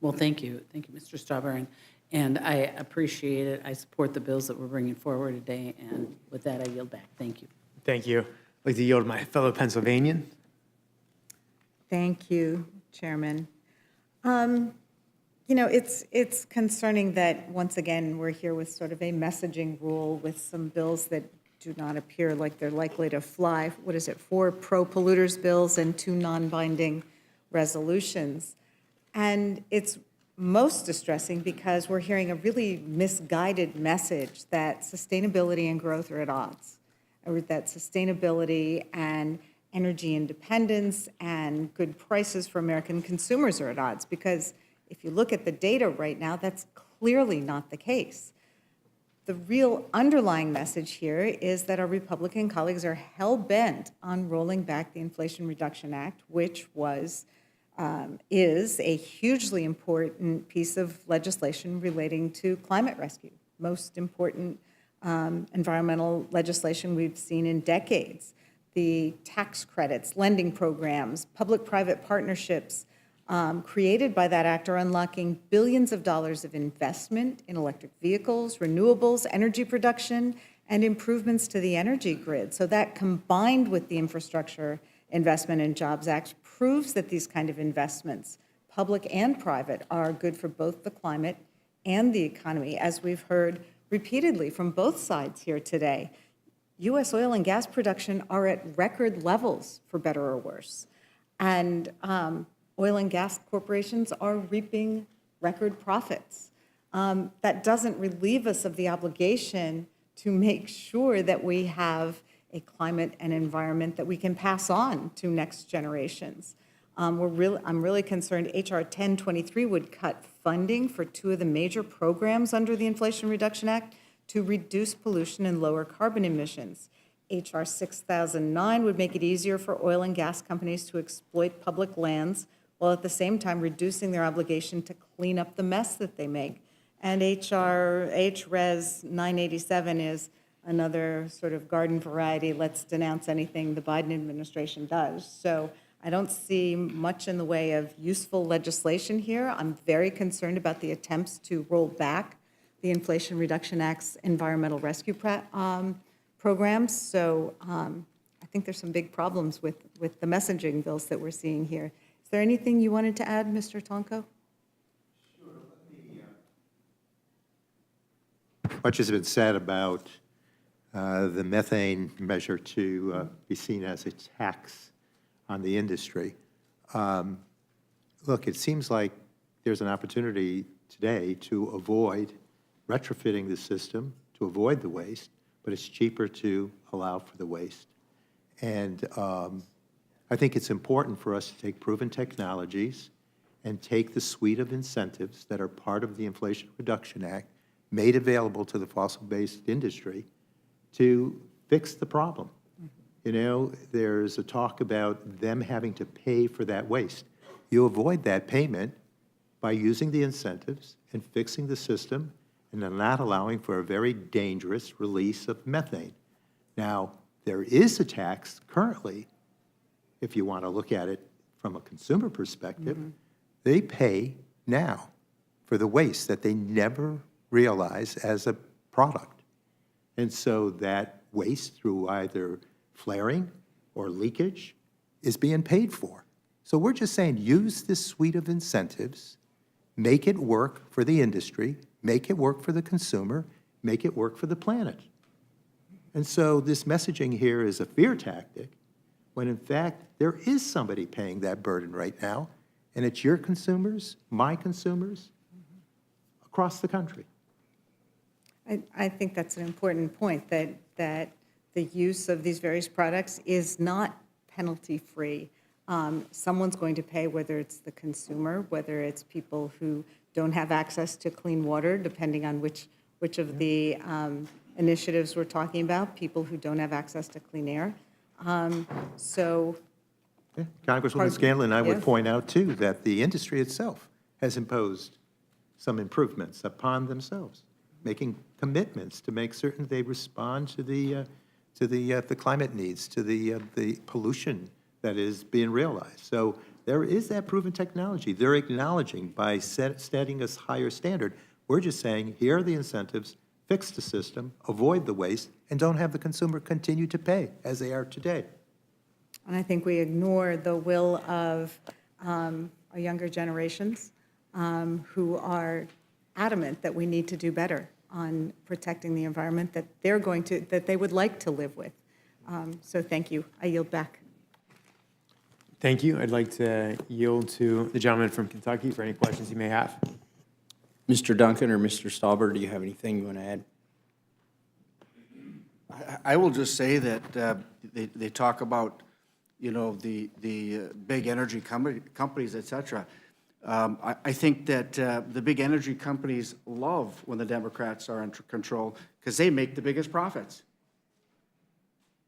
Well, thank you. Thank you, Mr. Stauber. And I appreciate it. I support the bills that we're bringing forward today. And with that, I yield back. Thank you. Thank you. I'd like to yield my fellow Pennsylvanian. Thank you, Chairman. You know, it's concerning that, once again, we're here with sort of a messaging rule with some bills that do not appear like they're likely to fly. What is it, 4 pro-polluters bills and 2 non-binding resolutions? And it's most distressing because we're hearing a really misguided message that sustainability and growth are at odds, or that sustainability and energy independence and good prices for American consumers are at odds, because if you look at the data right now, that's clearly not the case. The real underlying message here is that our Republican colleagues are hell-bent on rolling back the Inflation Reduction Act, which is a hugely important piece of legislation relating to climate rescue, most important environmental legislation we've seen in decades. The tax credits, lending programs, public-private partnerships created by that act are unlocking billions of dollars of investment in electric vehicles, renewables, energy production, and improvements to the energy grid. So that, combined with the Infrastructure Investment and Jobs Act, proves that these kind of investments, public and private, are good for both the climate and the economy, as we've heard repeatedly from both sides here today. U.S. oil and gas production are at record levels, for better or worse. And oil and gas corporations are reaping record profits. That doesn't relieve us of the obligation to make sure that we have a climate and environment that we can pass on to next generations. I'm really concerned HR 1023 would cut funding for 2 of the major programs under the Inflation Reduction Act to reduce pollution and lower carbon emissions. HR 6009 would make it easier for oil and gas companies to exploit public lands while at the same time reducing their obligation to clean up the mess that they make. And HRES 987 is another sort of garden variety, let's denounce anything the Biden administration does. So I don't see much in the way of useful legislation here. I'm very concerned about the attempts to roll back the Inflation Reduction Act's environmental rescue programs. So I think there's some big problems with the messaging bills that we're seeing here. Is there anything you wanted to add, Mr. Tonko? Much has been said about the methane measure to be seen as a tax on the industry. Look, it seems like there's an opportunity today to avoid retrofitting the system, to avoid the waste, but it's cheaper to allow for the waste. And I think it's important for us to take proven technologies and take the suite of incentives that are part of the Inflation Reduction Act made available to the fossil-based industry to fix the problem. You know, there's a talk about them having to pay for that waste. You avoid that payment by using the incentives and fixing the system and then not allowing for a very dangerous release of methane. Now, there is a tax currently, if you want to look at it from a consumer perspective. They pay now for the waste that they never realize as a product. And so that waste, through either flaring or leakage, is being paid for. So we're just saying, use this suite of incentives, make it work for the industry, make it work for the consumer, make it work for the planet. And so this messaging here is a fear tactic, when in fact there is somebody paying that burden right now, and it's your consumers, my consumers, across the country. I think that's an important point, that the use of these various products is not penalty-free. Someone's going to pay, whether it's the consumer, whether it's people who don't have access to clean water, depending on which of the initiatives we're talking about, people who don't have access to clean air. So Congresswoman Scanlon, I would Yes. point out, too, that the industry itself has imposed some improvements upon themselves, making commitments to make certain they respond to the climate needs, to the pollution that is being realized. So there is that proven technology. They're acknowledging by setting a higher standard. We're just saying, here are the incentives, fix the system, avoid the waste, and don't have the consumer continue to pay as they are today. And I think we ignore the will of our younger generations who are adamant that we need to do better on protecting the environment that they would like to live with. So thank you. I yield back. Thank you. I'd like to yield to the gentleman from Kentucky for any questions you may have. Mr. Duncan or Mr. Stauber, do you have anything you want to add? I will just say that they talk about, you know, the big energy companies, et cetera. I think that the big energy companies love when the Democrats are in control because they make the biggest profits.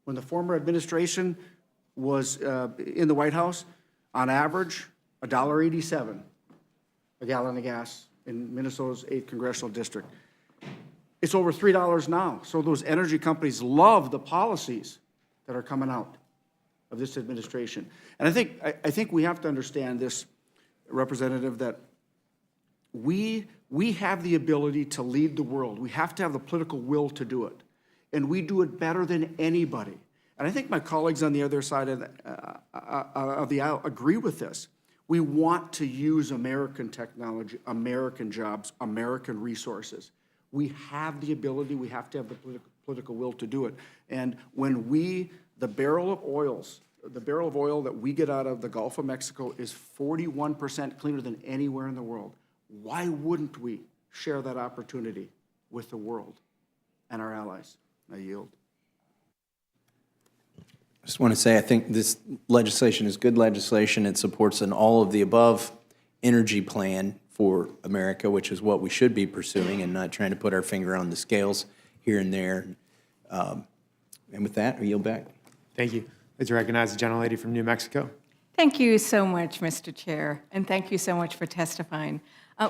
When the former administration was in the White House, on average, $1.87 a gallon of gas in Minnesota's 8th congressional district. It's over $3 now. So those energy companies love the policies that are coming out of this administration. And I think we have to understand this, Representative, that we have the ability to lead the world. We have to have the political will to do it. And we do it better than anybody. And I think my colleagues on the other side of the aisle agree with this. We want to use American technology, American jobs, American resources. We have the ability, we have to have the political will to do it. And when the barrel of oil that we get out of the Gulf of Mexico is 41% cleaner than anywhere in the world. Why wouldn't we share that opportunity with the world and our allies? I yield. I just want to say I think this legislation is good legislation. It supports an all of the above energy plan for America, which is what we should be pursuing and not trying to put our finger on the scales here and there. And with that, I yield back. Thank you. I'd like to recognize the gentlelady from New Mexico. Thank you so much, Mr. Chair, and thank you so much for testifying.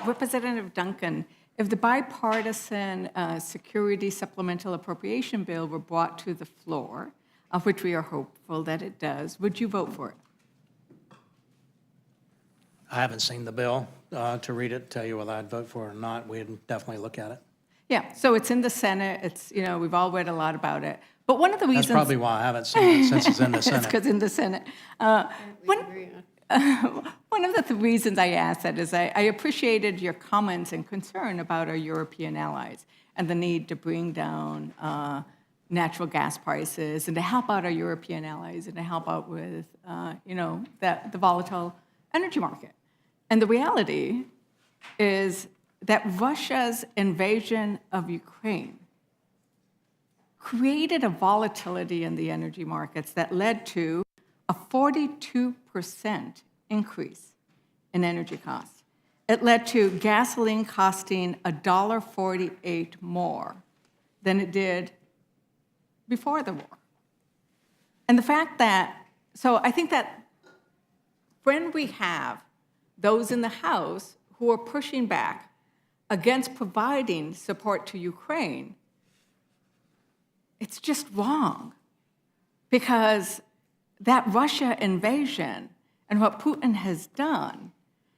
Representative Duncan, if the bipartisan security supplemental appropriation bill were brought to the floor, of which we are hopeful that it does, would you vote for it? I haven't seen the bill to read it, tell you whether I'd vote for it or not. We'd definitely look at it. Yeah, so it's in the Senate. It's, you know, we've all read a lot about it. But one of the reasons... That's probably why I haven't seen it, since it's in the Senate. It's because in the Senate. One of the reasons I asked that is I appreciated your comments and concern about our European allies and the need to bring down natural gas prices and to help out our European allies and to help out with, you know, the volatile energy market. And the reality is that Russia's invasion of Ukraine created a volatility in the energy markets that led to a 42% increase in energy costs. It led to gasoline costing $1.48 more than it did before the war. And the fact that, so I think that when we have those in the House who are pushing back against providing support to Ukraine, it's just wrong, because that Russia invasion and what Putin has done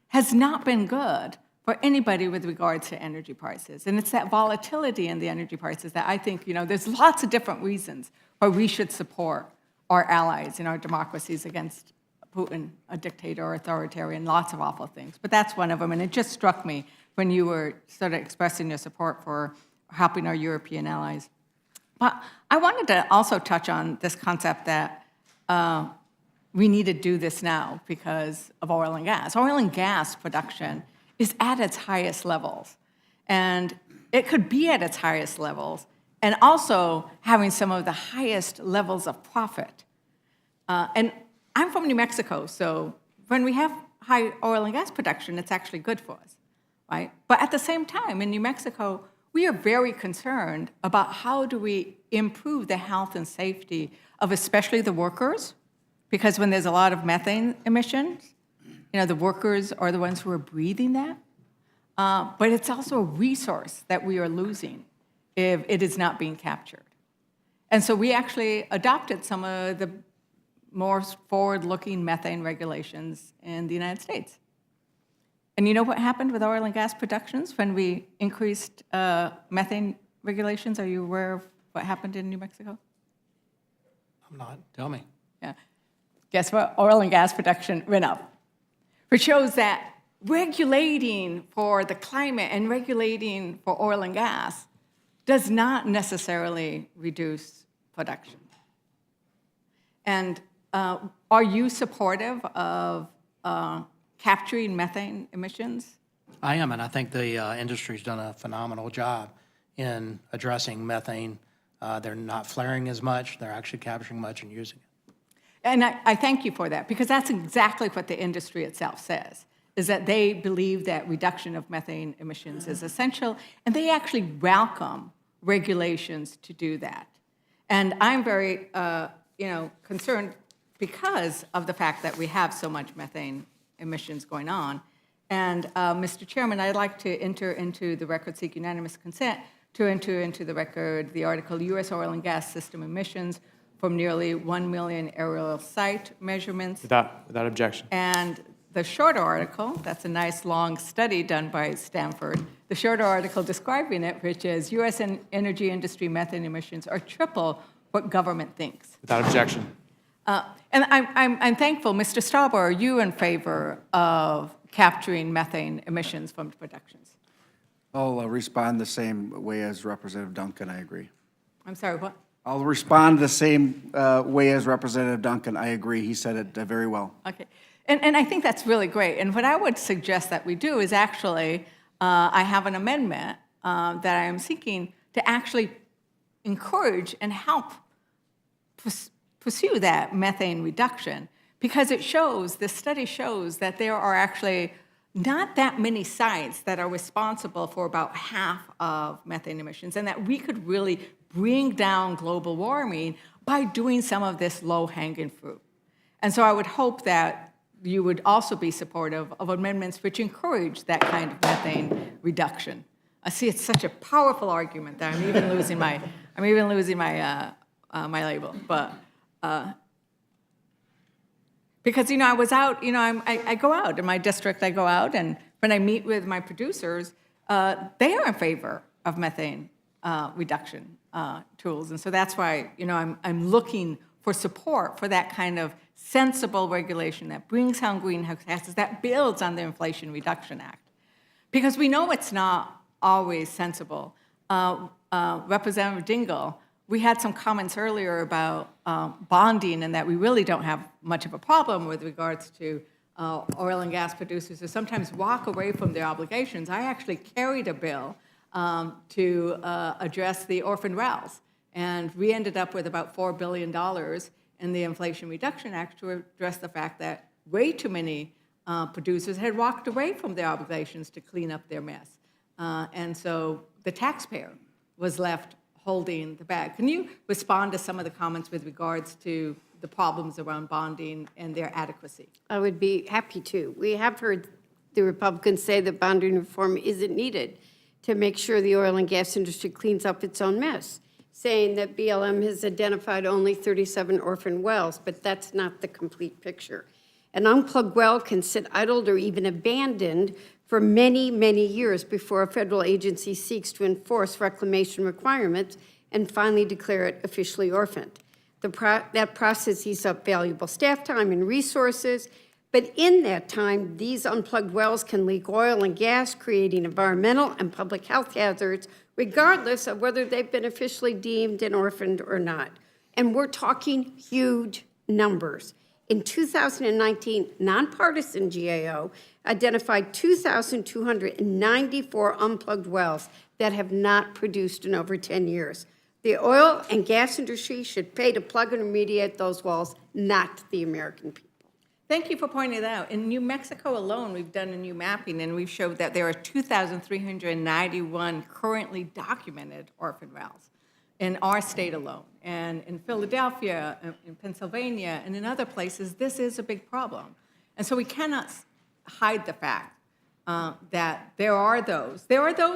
has not been good for anybody with regards to energy prices. And it's that volatility in the energy prices that I think, you know, there's lots of different reasons why we should support our allies in our democracies against Putin, a dictator, authoritarian, lots of awful things. But that's one of them. And it just struck me when you were sort of expressing your support for helping our European allies. But I wanted to also touch on this concept that we need to do this now because of oil and gas. Oil and gas production is at its highest levels. And it could be at its highest levels and also having some of the highest levels of profit. And I'm from New Mexico, so when we have high oil and gas production, it's actually good for us, right? But at the same time, in New Mexico, we are very concerned about how do we improve the health and safety of especially the workers, because when there's a lot of methane emissions, you know, the workers are the ones who are breathing that. But it's also a resource that we are losing if it is not being captured. And so we actually adopted some of the more forward-looking methane regulations in the United States. And you know what happened with oil and gas productions when we increased methane regulations? Are you aware of what happened in New Mexico? I'm not. Tell me. Yeah. Guess what? Oil and gas production went up, which shows that regulating for the climate and regulating for oil and gas does not necessarily reduce production. And are you supportive of capturing methane emissions? I am, and I think the industry's done a phenomenal job in addressing methane. They're not flaring as much. They're actually capturing much and using it. And I thank you for that, because that's exactly what the industry itself says, is that they believe that reduction of methane emissions is essential, and they actually welcome regulations to do that. And I'm very, concerned because of the fact that we have so much methane emissions going on. And, Mr. Chairman, I'd like to enter into the record, seek unanimous consent to enter into the record the article, U.S. oil and gas system emissions from nearly 1 million aerial site measurements. Without objection. And the shorter article, that's a nice long study done by Stanford, the shorter article describing it, which is U.S. energy industry methane emissions are triple what government thinks. Without objection. And I'm thankful, Mr. Stauber, are you in favor of capturing methane emissions from productions? I'll respond the same way as Representative Duncan, I agree. I'm sorry, what? I'll respond the same way as Representative Duncan, I agree. He said it very well. Okay. And I think that's really great. And what I would suggest that we do is actually, I have an amendment that I am seeking to actually encourage and help pursue that methane reduction, because it shows, this study shows that there are actually not that many sites that are responsible for about half of methane emissions, and that we could really bring down global warming by doing some of this low-hanging fruit. And so I would hope that you would also be supportive of amendments which encourage that kind of methane reduction. I see it's such a powerful argument that I'm even losing my my label, but because I was out, I go out in my district. I go out, and when I meet with my producers, they are in favor of methane reduction tools, and so that's why I'm looking for support for that kind of sensible regulation that brings down greenhouse gases, that builds on the Inflation Reduction Act, because we know it's not always sensible. Representative Dingell, we had some comments earlier about bonding, and that we really don't have much of a problem with regards to oil and gas producers who sometimes walk away from their obligations. I actually carried a bill to address the orphan wells, and we ended up with about $4 billion in the Inflation Reduction Act to address the fact that way too many producers had walked away from their obligations to clean up their mess. And so the taxpayer was left holding the bag. Can you respond to some of the comments with regards to the problems around bonding and their adequacy? I would be happy to. We have heard the Republicans say that bonding reform isn't needed to make sure the oil and gas industry cleans up its own mess, saying that BLM has identified only 37 orphan wells, but that's not the complete picture. An unplugged well can sit idled or even abandoned for many, many years before a federal agency seeks to enforce reclamation requirements and finally declare it officially orphaned. That process eats up valuable staff time and resources, but in that time, these unplugged wells can leak oil and gas, creating environmental and public health hazards, regardless of whether they've been officially deemed an orphaned or not. And we're talking huge numbers. In 2019, nonpartisan GAO identified 2,294 unplugged wells that have not produced in over 10 years. The oil and gas industry should pay to plug and remediate those wells, not the American people. Thank you for pointing that out. In New Mexico alone, we've done a new mapping, and we've showed that there are 2,391 currently documented orphan wells in our state alone. And in Philadelphia, in Pennsylvania, and in other places, this is a big problem. And so we cannot hide the fact that there are those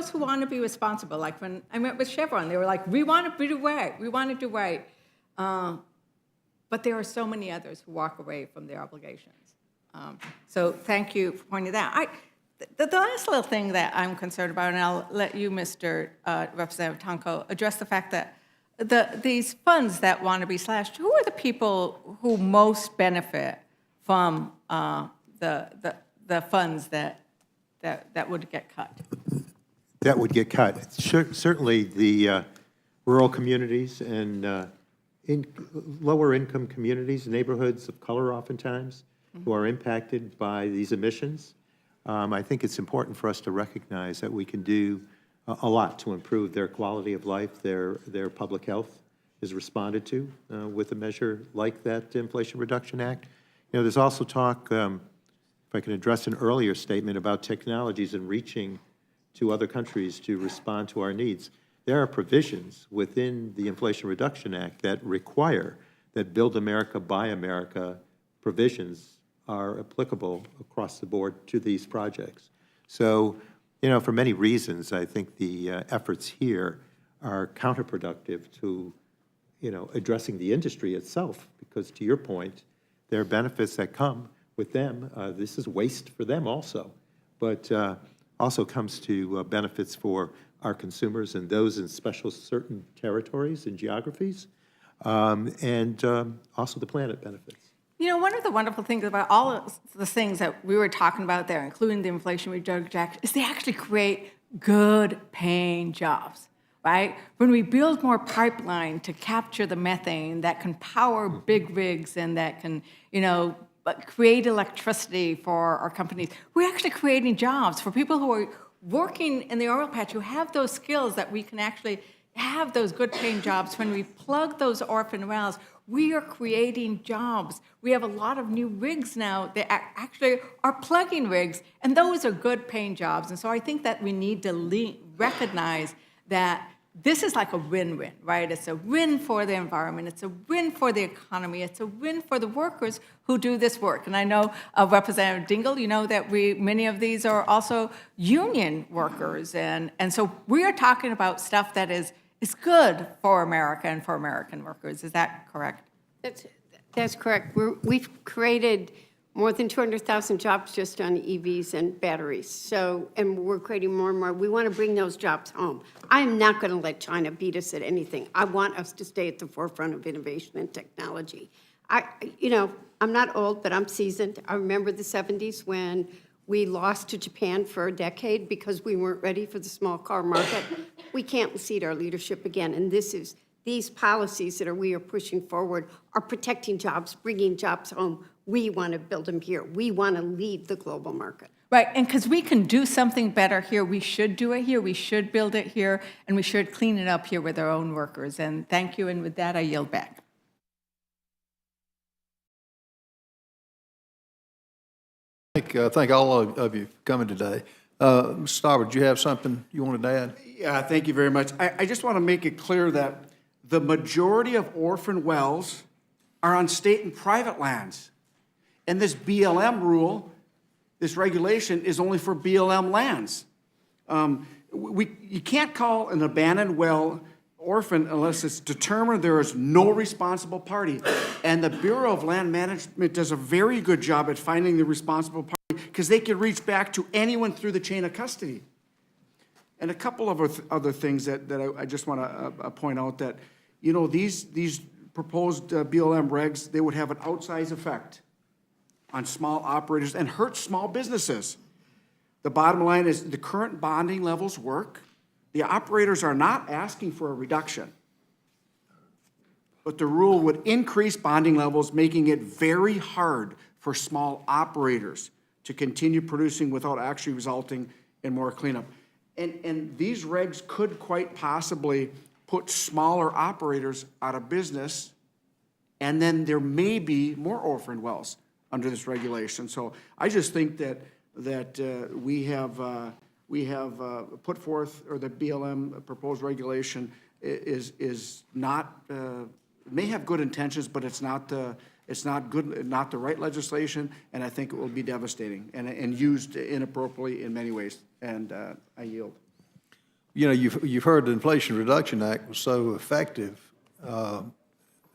who want to be responsible. Like when I met with Chevron, they were like, we want to do right, we want to do right. but there are so many others who walk away from their obligations. So thank you for pointing that out. The last little thing that I'm concerned about, and I'll let you, Mr. Representative Tonko, address the fact that these funds that want to be slashed, who are the people who most benefit from the funds that would get cut? That would get cut. Certainly, the rural communities and in lower-income communities, neighborhoods of color oftentimes, who are impacted by these emissions. I think it's important for us to recognize that we can do a lot to improve their quality of life, their public health is responded to with a measure like that Inflation Reduction Act. There's also talk, if I can address an earlier statement about technologies and reaching to other countries to respond to our needs. There are provisions within the Inflation Reduction Act that require that Build America, Buy America provisions are applicable across the board to these projects. So, for many reasons, I think the efforts here are counterproductive to, addressing the industry itself, because to your point, there are benefits that come with them. This is waste for them also, but also comes to benefits for our consumers and those in special certain territories and geographies, and also the planet benefits. One of the wonderful things about all of the things that we were talking about there, including the Inflation Reduction Act, is they actually create good-paying jobs, right? When we build more pipeline to capture the methane that can power big rigs and that can, create electricity for our companies, we're actually creating jobs for people who are working in the oil patch, who have those skills that we can actually have those good-paying jobs. When we plug those orphan wells, we are creating jobs. We have a lot of new rigs now that actually are plugging rigs, and those are good-paying jobs. And so I think that we need to recognize that this is like a win-win, right? It's a win for the environment. It's a win for the economy. It's a win for the workers who do this work. And I know, Representative Dingell, you know that many of these are also union workers. And so we are talking about stuff that is good for America and for American workers. Is that correct? That's correct. We've created more than 200,000 jobs just on EVs and batteries. So, and we're creating more and more. We want to bring those jobs home. I am not going to let China beat us at anything. I want us to stay at the forefront of innovation and technology. I'm not old, but I'm seasoned. I remember the 70s when we lost to Japan for a decade because we weren't ready for the small car market. We can't cede our leadership again, and these policies that we are pushing forward are protecting jobs, bringing jobs home. We want to build them here. We want to lead the global market. Right, and because we can do something better here, we should do it here, we should build it here, and we should clean it up here with our own workers. And thank you, and with that, I yield back. Thank all of you for coming today. Mr. Stauber, do you have something you wanted to add? Yeah, thank you very much. I just want to make it clear that the majority of orphan wells are on state and private lands. And this BLM rule, this regulation, is only for BLM lands. You can't call an abandoned well orphan unless it's determined there is no responsible party. And the Bureau of Land Management does a very good job at finding the responsible party because they can reach back to anyone through the chain of custody. And a couple of other things that I just want to point out that, these proposed BLM regs, they would have an outsized effect on small operators and hurt small businesses. The bottom line is the current bonding levels work. The operators are not asking for a reduction, but the rule would increase bonding levels, making it very hard for small operators to continue producing without actually resulting in more cleanup. And these regs could quite possibly put smaller operators out of business, and then there may be more orphan wells under this regulation. So I just think that we have put forth, or the BLM proposed regulation is not may have good intentions, but it's not the right legislation, and I think it will be devastating and used inappropriately in many ways. And I yield. You've heard the Inflation Reduction Act was so effective.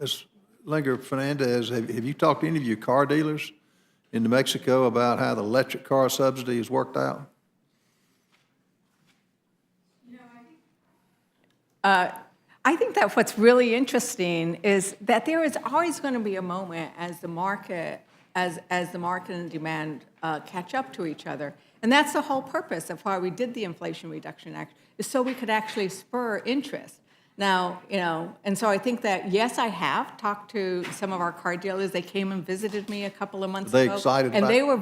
As Linger Fernandez, have you talked to any of your car dealers in New Mexico about how the electric car subsidy has worked out? I think that what's really interesting is that there is always going to be a moment as the market, as the market and demand catch up to each other. And that's the whole purpose of why we did the Inflation Reduction Act, is so we could actually spur interest. Now, and so I think that, yes, I have talked to some of our car dealers. They came and visited me a couple of months ago. Are they excited and about they it? were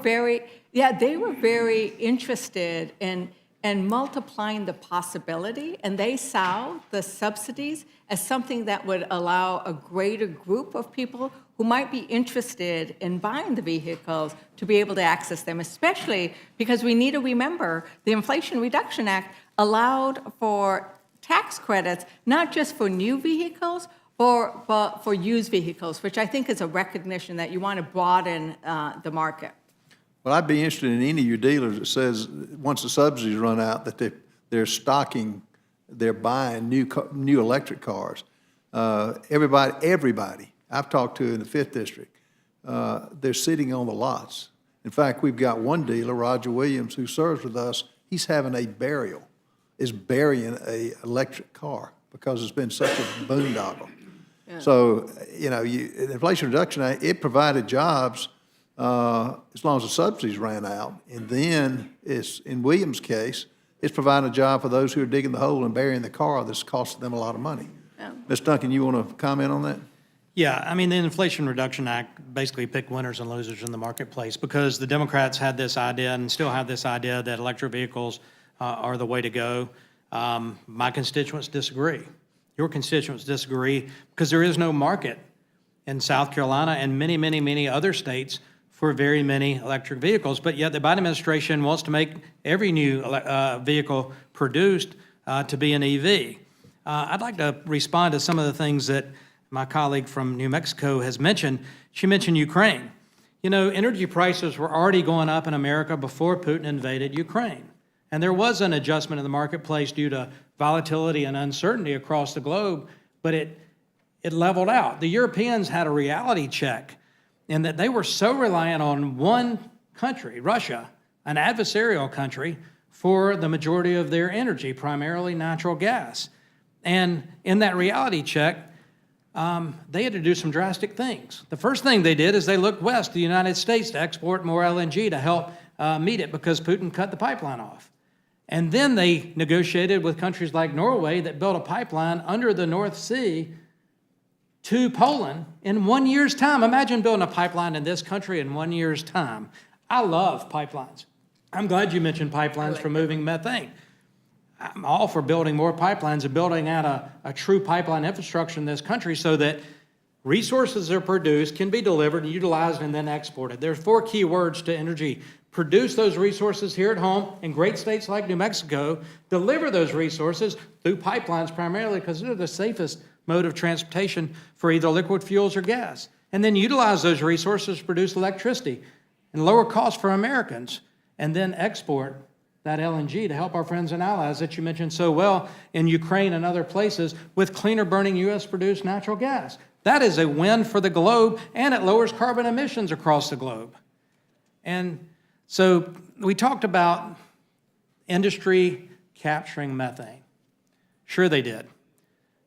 they were very interested in multiplying the possibility, and they saw the subsidies as something that would allow a greater group of people who might be interested in buying the vehicles to be able to access them, especially because we need to remember the Inflation Reduction Act allowed for tax credits, not just for new vehicles, but for used vehicles, which I think is a recognition that you want to broaden the market. Well, I'd be interested in any of your dealers that says, once the subsidies run out, that they're stocking, they're buying new electric cars. Everybody I've talked to in the 5th District, they're sitting on the lots. In fact, we've got one dealer, Roger Williams, who serves with us. He's having a burial, is burying a electric car because it's been such a boondoggle. Yeah. So, the Inflation Reduction Act, it provided jobs as long as the subsidies ran out. And then, in Williams' case, it's providing a job for those who are digging the hole and burying the car that's costing them a lot of money. Yeah. Ms. Duncan, you want to comment on that? Yeah, I mean, the Inflation Reduction Act basically picked winners and losers in the marketplace because the Democrats had this idea and still have this idea that electric vehicles are the way to go. My constituents disagree. Your constituents disagree because there is no market in South Carolina and many, many, many other states for very many electric vehicles. But yet the Biden administration wants to make every new vehicle produced to be an EV. I'd like to respond to some of the things that my colleague from New Mexico has mentioned. She mentioned Ukraine. Energy prices were already going up in America before Putin invaded Ukraine. And there was an adjustment in the marketplace due to volatility and uncertainty across the globe, but it leveled out. The Europeans had a reality check in that they were so reliant on one country, Russia, an adversarial country, for the majority of their energy, primarily natural gas. And in that reality check, they had to do some drastic things. The first thing they did is they looked west to the United States to export more LNG to help meet it because Putin cut the pipeline off. And then they negotiated with countries like Norway that built a pipeline under the North Sea to Poland in 1 year's time. Imagine building a pipeline in this country in 1 year's time. I love pipelines. I'm glad you mentioned pipelines for moving methane. I'm all for building more pipelines and building out a true pipeline infrastructure in this country so that resources that are produced can be delivered, utilized, and then exported. There's 4 key words to energy. Produce those resources here at home in great states like New Mexico, deliver those resources through pipelines primarily because they're the safest mode of transportation for either liquid fuels or gas, and then utilize those resources to produce electricity and lower costs for Americans, and then export that LNG to help our friends and allies that you mentioned so well in Ukraine and other places with cleaner burning U.S.-produced natural gas. That is a win for the globe, and it lowers carbon emissions across the globe. And so we talked about industry capturing methane. Sure they did,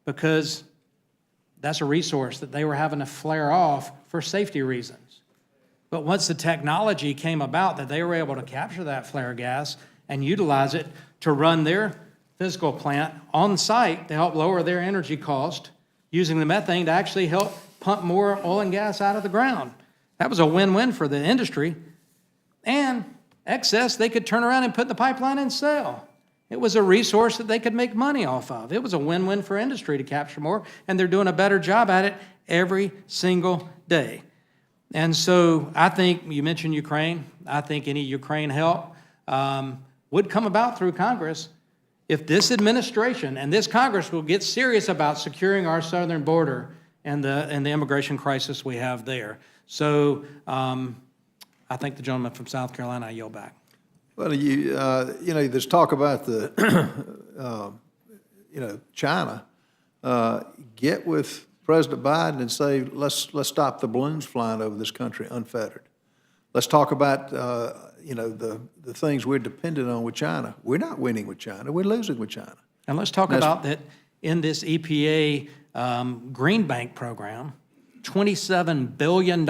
because that's a resource that they were having to flare off for safety reasons. But once the technology came about that they were able to capture that flare gas and utilize it to run their physical plant on site to help lower their energy cost, using the methane to actually help pump more oil and gas out of the ground. That was a win-win for the industry. And excess, they could turn around and put in the pipeline and sell. It was a resource that they could make money off of. It was a win-win for industry to capture more, and they're doing a better job at it every single day. And so I think, you mentioned Ukraine, I think any Ukraine help would come about through Congress if this administration and this Congress will get serious about securing our southern border and the immigration crisis we have there. So I thank the gentleman from South Carolina. I yield back. Well, there's talk about the, China. Get with President Biden and say, let's stop the balloons flying over this country unfettered. Let's talk about, the things we're dependent on with China. We're not winning with China. We're losing with China. And let's talk about that in this EPA Green Bank program, $27 billion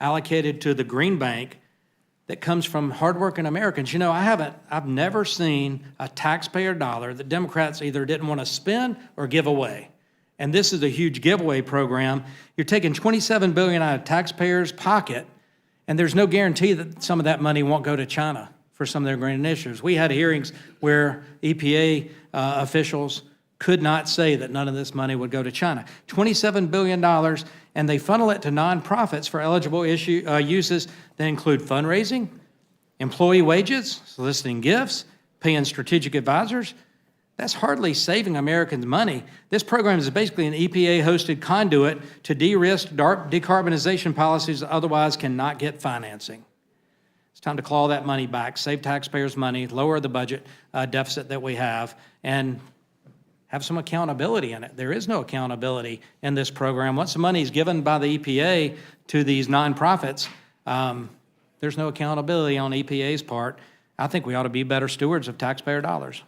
allocated to the Green Bank that comes from hardworking Americans. You know, I've never seen a taxpayer dollar that Democrats either didn't want to spend or give away. And this is a huge giveaway program. You're taking $27 billion out of taxpayers' pocket, and there's no guarantee that some of that money won't go to China for some of their green initiatives. We had hearings where EPA officials could not say that none of this money would go to China. $27 billion, and they funnel it to nonprofits for eligible uses that include fundraising, employee wages, soliciting gifts, paying strategic advisors. That's hardly saving Americans money. This program is basically an EPA-hosted conduit to de-risk decarbonization policies that otherwise cannot get financing. It's time to claw that money back, save taxpayers' money, lower the budget deficit that we have, and have some accountability in it. There is no accountability in this program. Once the money is given by the EPA to these nonprofits, there's no accountability on EPA's part. I think we ought to be better stewards of taxpayer dollars.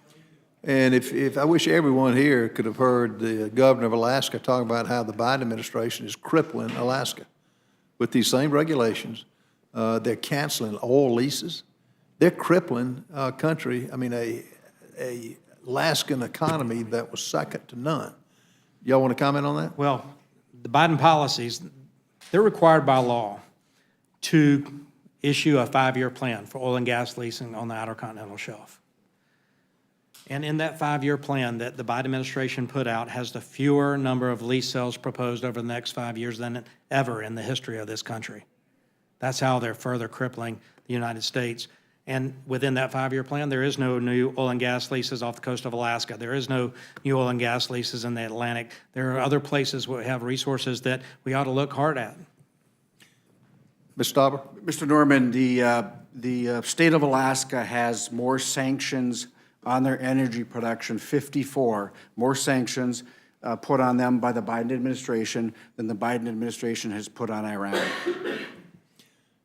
And if I wish everyone here could have heard the governor of Alaska talk about how the Biden administration is crippling Alaska with these same regulations. They're canceling oil leases. They're crippling a country, a Alaskan economy that was second to none. Y'all want to comment on that? Well, the Biden policies, they're required by law to issue a 5-year plan for oil and gas leasing on the Outer Continental Shelf. And in that 5-year plan that the Biden administration put out has the fewer number of lease sales proposed over the next 5 years than ever in the history of this country. That's how they're further crippling the United States. And within that 5-year plan, there is no new oil and gas leases off the coast of Alaska. There is no new oil and gas leases in the Atlantic. There are other places where we have resources that we ought to look hard at. Mr. Stauber? Mr. Norman, the state of Alaska has more sanctions on their energy production, 54 more sanctions put on them by the Biden administration than the Biden administration has put on Iran.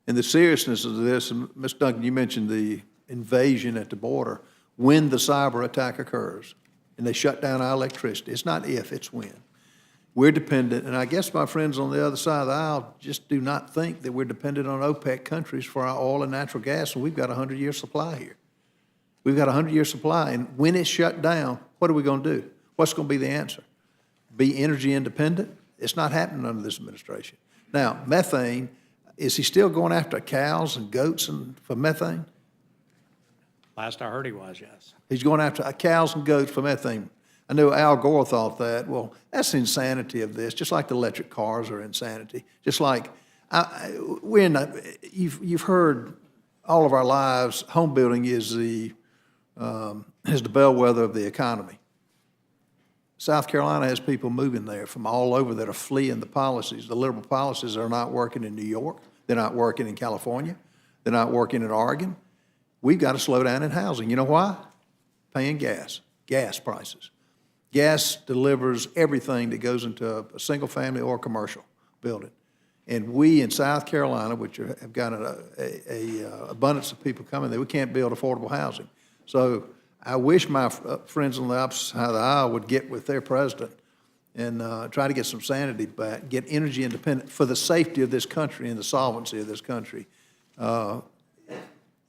And the seriousness of this, and Ms. Duncan, you mentioned the invasion at the border. When the cyber attack occurs and they shut down our electricity, it's not if, it's when. We're dependent, and I guess my friends on the other side of the aisle just do not think that we're dependent on OPEC countries for our oil and natural gas, and we've got a 100-year supply here. We've got a 100-year supply, and when it's shut down, what are we going to do? What's going to be the answer? Be energy independent? It's not happening under this administration. Now, methane, is he still going after cows and goats for methane? Last I heard he was, yes. He's going after cows and goats for methane. I know Al Gore thought that. Well, that's the insanity of this, just like the electric cars are insanity. Just like, you've heard all of our lives, home building is the bellwether of the economy. South Carolina has people moving there from all over that are fleeing the policies. The liberal policies are not working in New York. They're not working in California. They're not working in Oregon. We've got to slow down in housing. You know why? Paying gas prices. Gas delivers everything that goes into a single family or commercial building. And we in South Carolina, which have got an abundance of people coming there, we can't build affordable housing. So I wish my friends on the opposite side of the aisle would get with their president and try to get some sanity back, get energy independent for the safety of this country and the solvency of this country. And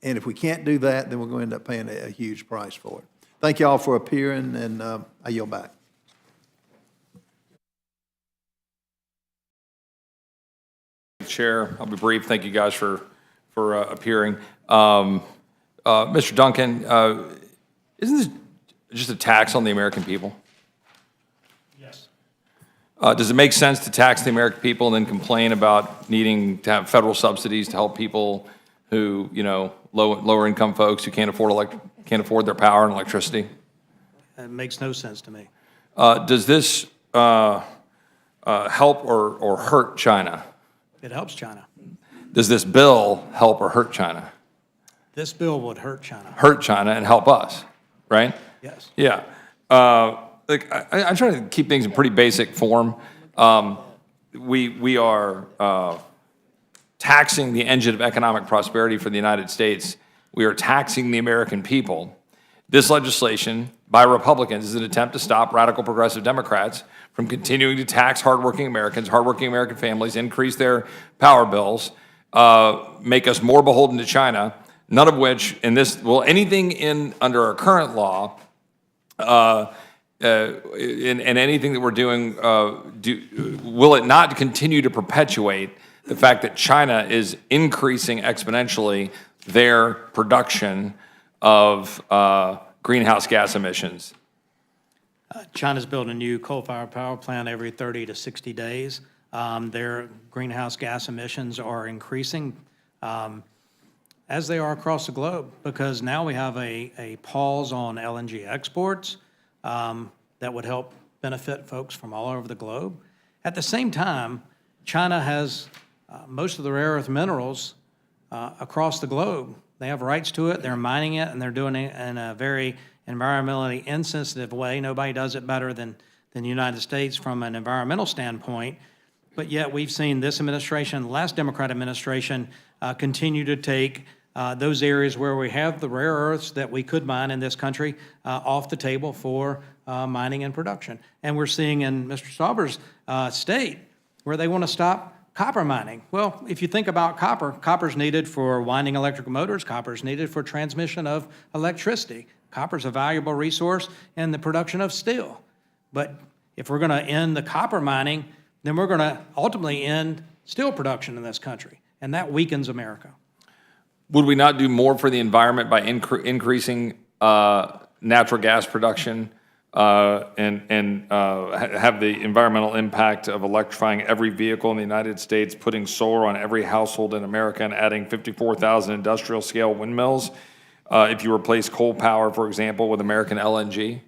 if we can't do that, then we're going to end up paying a huge price for it. Thank you all for appearing, and I yield back. Chair, I'll be brief. Thank you guys for appearing. Mr. Duncan, isn't this just a tax on the American people? Yes. Does it make sense to tax the American people and then complain about needing to have federal subsidies to help people who, lower income folks who can't afford their power and electricity? It makes no sense to me. Does this help or hurt China? It helps China. Does this bill help or hurt China? This bill would hurt China. Hurt China and help us, right? Yes. Yeah. I try to keep things in pretty basic form. We are taxing the engine of economic prosperity for the United States. We are taxing the American people. This legislation by Republicans is an attempt to stop radical progressive Democrats from continuing to tax hardworking Americans, hardworking American families, increase their power bills, make us more beholden to China, none of which, in this, will anything under our current law, in anything that we're doing, will it not continue to perpetuate the fact that China is increasing exponentially their production of greenhouse gas emissions? China's building a new coal-fired power plant every 30 to 60 days. Their greenhouse gas emissions are increasing, as they are across the globe, because now we have a pause on LNG exports that would help benefit folks from all over the globe. At the same time, China has most of the rare earth minerals across the globe. They have rights to it, they're mining it, and they're doing it in a very environmentally insensitive way. Nobody does it better than the United States from an environmental standpoint. But yet we've seen this administration, the last Democrat administration, continue to take those areas where we have the rare earths that we could mine in this country off the table for mining and production. And we're seeing in Mr. Stauber's state where they want to stop copper mining. Well, if you think about copper, copper's needed for winding electrical motors, copper's needed for transmission of electricity. Copper's a valuable resource in the production of steel. But if we're going to end the copper mining, then we're going to ultimately end steel production in this country, and that weakens America. Would we not do more for the environment by increasing natural gas production and have the environmental impact of electrifying every vehicle in the United States, putting solar on every household in America, and adding 54,000 industrial-scale windmills? If you replace coal power, for example, with American LNG,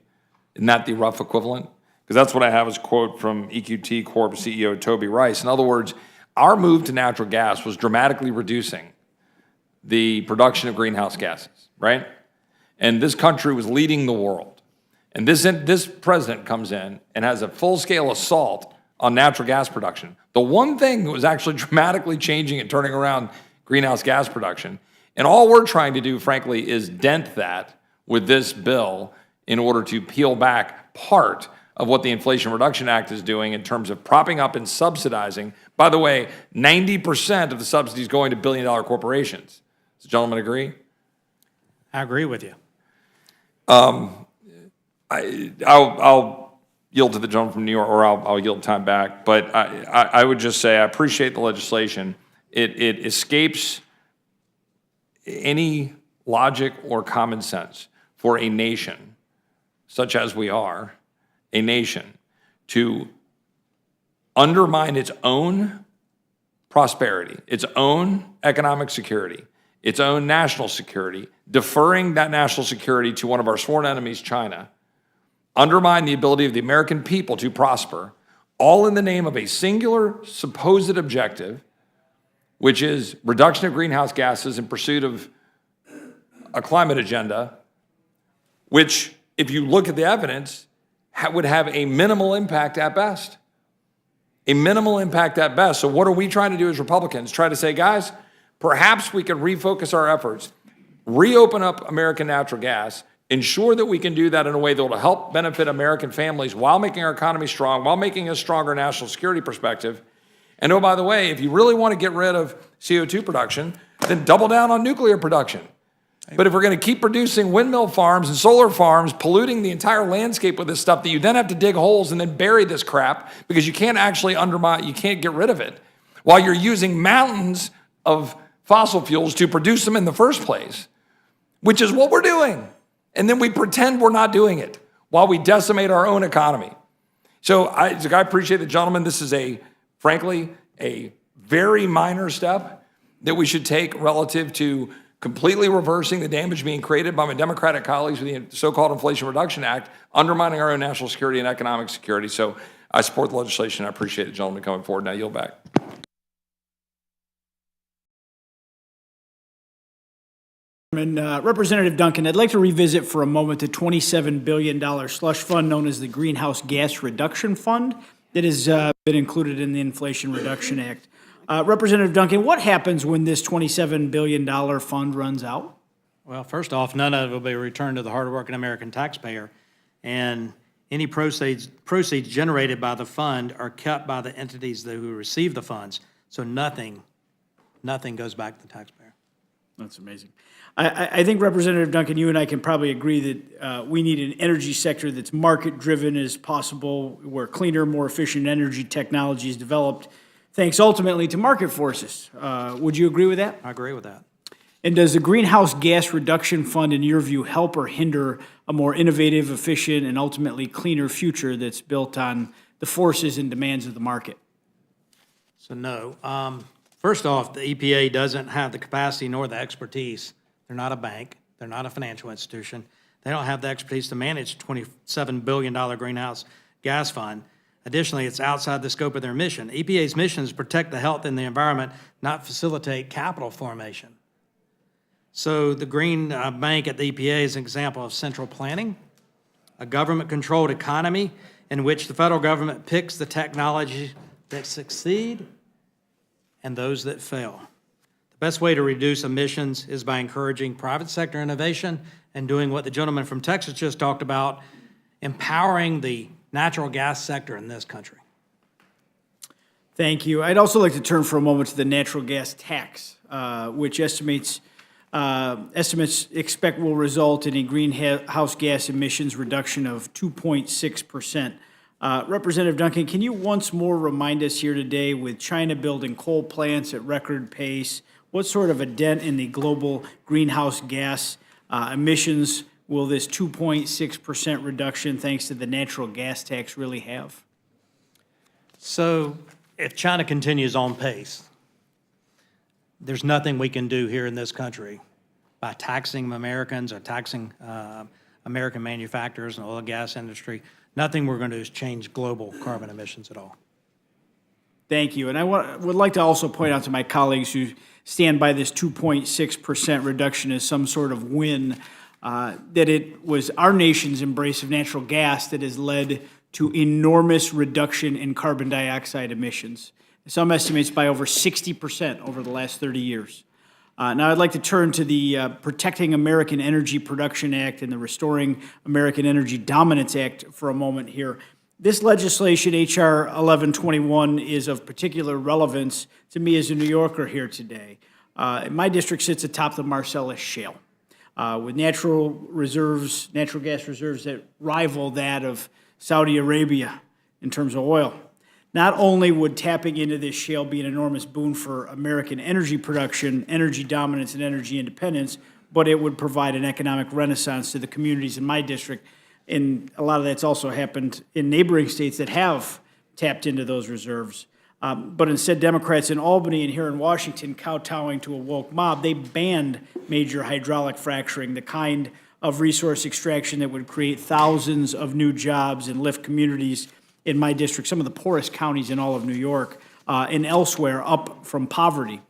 isn't that the rough equivalent? Because that's what I have as a quote from EQT Corp CEO Toby Rice. In other words, our move to natural gas was dramatically reducing the production of greenhouse gases, right? And this country was leading the world. And this president comes in and has a full-scale assault on natural gas production. The one thing that was actually dramatically changing and turning around greenhouse gas production. And all we're trying to do, frankly, is dent that with this bill in order to peel back part of what the Inflation Reduction Act is doing in terms of propping up and subsidizing. By the way, 90% of the subsidies going to billion-dollar corporations. Does the gentleman agree? I agree with you. I'll yield to the gentleman from New York, or I'll yield time back. But I would just say I appreciate the legislation. It escapes any logic or common sense for a nation, such as we are, a nation, to undermine its own prosperity, its own economic security, its own national security, deferring that national security to one of our sworn enemies, China, undermine the ability of the American people to prosper, all in the name of a singular supposed objective, which is reduction of greenhouse gases in pursuit of a climate agenda, which, if you look at the evidence, would have a minimal impact at best. A minimal impact at best. So what are we trying to do as Republicans? Try to say, guys, perhaps we can refocus our efforts, reopen up American natural gas, ensure that we can do that in a way that will help benefit American families while making our economy strong, while making a stronger national security perspective. And oh, by the way, if you really want to get rid of CO2 production, then double down on nuclear production. But if we're going to keep producing windmill farms and solar farms, polluting the entire landscape with this stuff that you then have to dig holes and then bury this crap because you can't actually undermine, you can't get rid of it, while you're using mountains of fossil fuels to produce them in the first place, which is what we're doing. And then we pretend we're not doing it while we decimate our own economy. So I appreciate the gentleman. This is frankly, a very minor step that we should take relative to completely reversing the damage being created by my Democratic colleagues with the so-called Inflation Reduction Act, undermining our own national security and economic security. So I support the legislation. I appreciate the gentleman coming forward. Now yield back. Representative Duncan, I'd like to revisit for a moment the $27 billion slush fund known as the Greenhouse Gas Reduction Fund. that has been included in the Inflation Reduction Act. Representative Duncan, what happens when this $27 billion fund runs out? Well, first off, none of it will be returned to the hardworking American taxpayer, and any proceeds generated by the fund are kept by the entities who receive the funds. So nothing goes back to the taxpayer. That's amazing. I think, Representative Duncan, you and I can probably agree that we need an energy sector that's market-driven as possible, where cleaner, more efficient energy technology is developed, thanks ultimately to market forces. Would you agree with that? I agree with that. And does the Greenhouse Gas Reduction Fund, in your view, help or hinder a more innovative, efficient, and ultimately cleaner future that's built on the forces and demands of the market? So no. First off, the EPA doesn't have the capacity nor the expertise. They're not a bank. They're not a financial institution. They don't have the expertise to manage $27 billion greenhouse gas fund. Additionally, it's outside the scope of their mission. EPA's mission is to protect the health and the environment, not facilitate capital formation. So the Green Bank at the EPA is an example of central planning, a government-controlled economy in which the federal government picks the technologies that succeed and those that fail. The best way to reduce emissions is by encouraging private sector innovation and doing what the gentleman from Texas just talked about, empowering the natural gas sector in this country. Thank you. I'd also like to turn for a moment to the natural gas tax, which estimates expect will result in a greenhouse gas emissions reduction of 2.6%. Representative Duncan, can you once more remind us here today, with China building coal plants at record pace, what sort of a dent in the global greenhouse gas emissions will this 2.6% reduction, thanks to the natural gas tax, really have? So if China continues on pace, there's nothing we can do here in this country by taxing Americans or taxing American manufacturers and oil and gas industry. Nothing we're going to do is change global carbon emissions at all. Thank you. And I would like to also point out to my colleagues who stand by this 2.6% reduction as some sort of win, that it was our nation's embrace of natural gas that has led to enormous reduction in carbon dioxide emissions. Some estimates by over 60% over the last 30 years. Now I'd like to turn to the Protecting American Energy Production Act and the Restoring American Energy Dominance Act for a moment here. This legislation, H.R. 1121, is of particular relevance to me as a New Yorker here today. My district sits atop the Marcellus Shale, with natural gas reserves that rival that of Saudi Arabia in terms of oil. Not only would tapping into this shale be an enormous boon for American energy production, energy dominance, and energy independence, but it would provide an economic renaissance to the communities in my district. And a lot of that's also happened in neighboring states that have tapped into those reserves. But instead, Democrats in Albany and here in Washington, kowtowing to a woke mob, they banned major hydraulic fracturing, the kind of resource extraction that would create thousands of new jobs and lift communities in my district, some of the poorest counties in all of New York, and elsewhere, up from poverty.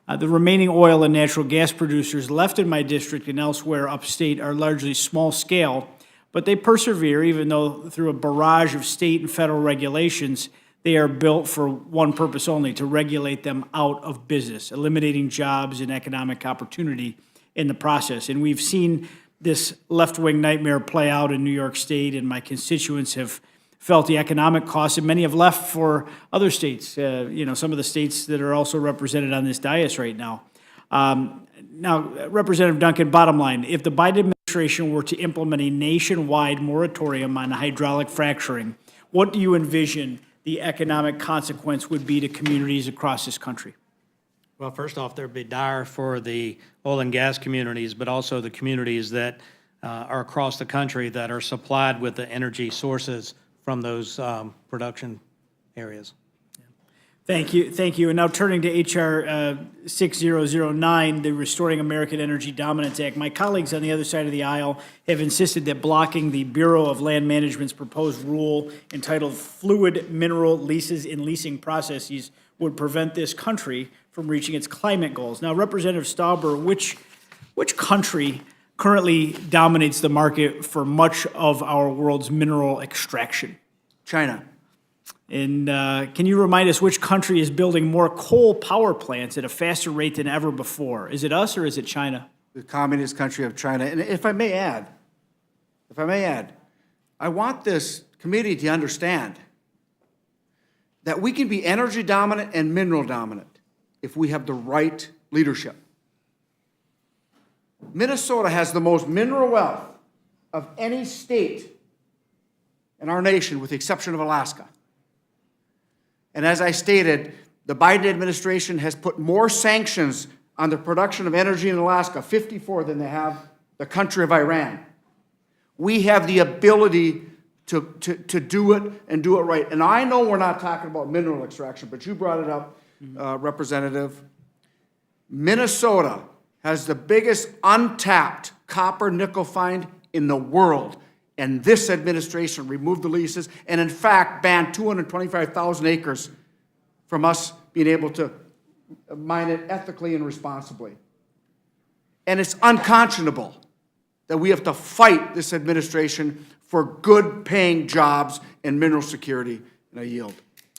The remaining oil and natural gas producers left in my district and elsewhere upstate are largely small scale, but they persevere even though through a barrage of state and federal regulations, they are built for one purpose only, to regulate them out of business, eliminating jobs and economic opportunity in the process. And we've seen this left-wing nightmare play out in New York State, and my constituents have felt the economic costs, and many have left for other states, some of the states that are also represented on this dais right now. Now, Representative Duncan, bottom line, if the Biden administration were to implement a nationwide moratorium on hydraulic fracturing, what do you envision the economic consequence would be to communities across this country? Well, first off, there'd be dire for the oil and gas communities, but also the communities that are across the country that are supplied with the energy sources from those production areas. Thank you. And now turning to H.R. 6009, the Restoring American Energy Dominance Act. My colleagues on the other side of the aisle have insisted that blocking the Bureau of Land Management's proposed rule entitled Fluid Mineral Leases in Leasing Processes would prevent this country from reaching its climate goals. Now, Representative Stauber, which country currently dominates the market for much of our world's mineral extraction? China. And can you remind us which country is building more coal power plants at a faster rate than ever before? Is it us or is it China? The communist country of China. And if I may add, I want this committee to understand that we can be energy dominant and mineral dominant if we have the right leadership. Minnesota has the most mineral wealth of any state in our nation, with the exception of Alaska. And as I stated, the Biden administration has put more sanctions on the production of energy in Alaska, 54, than they have the country of Iran. We have the ability to do it and do it right. And I know we're not talking about mineral extraction, but you brought it up, Representative. Minnesota has the biggest untapped copper nickel find in the world. And this administration removed the leases and, in fact, banned 225,000 acres from us being able to mine it ethically and responsibly. And it's unconscionable that we have to fight this administration for good-paying jobs and mineral security. And I yield.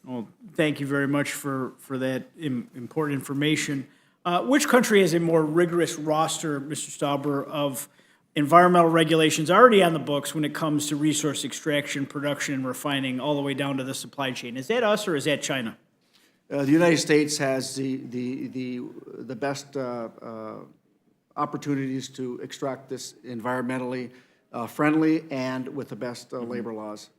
Well, thank you very much for that important information. Which country has a more rigorous roster, Mr. Stauber, of environmental regulations already on the books when it comes to resource extraction, production, and refining, all the way down to the supply chain? Is that us or is that China? The United States has the best opportunities to extract this environmentally friendly and with the best labor laws.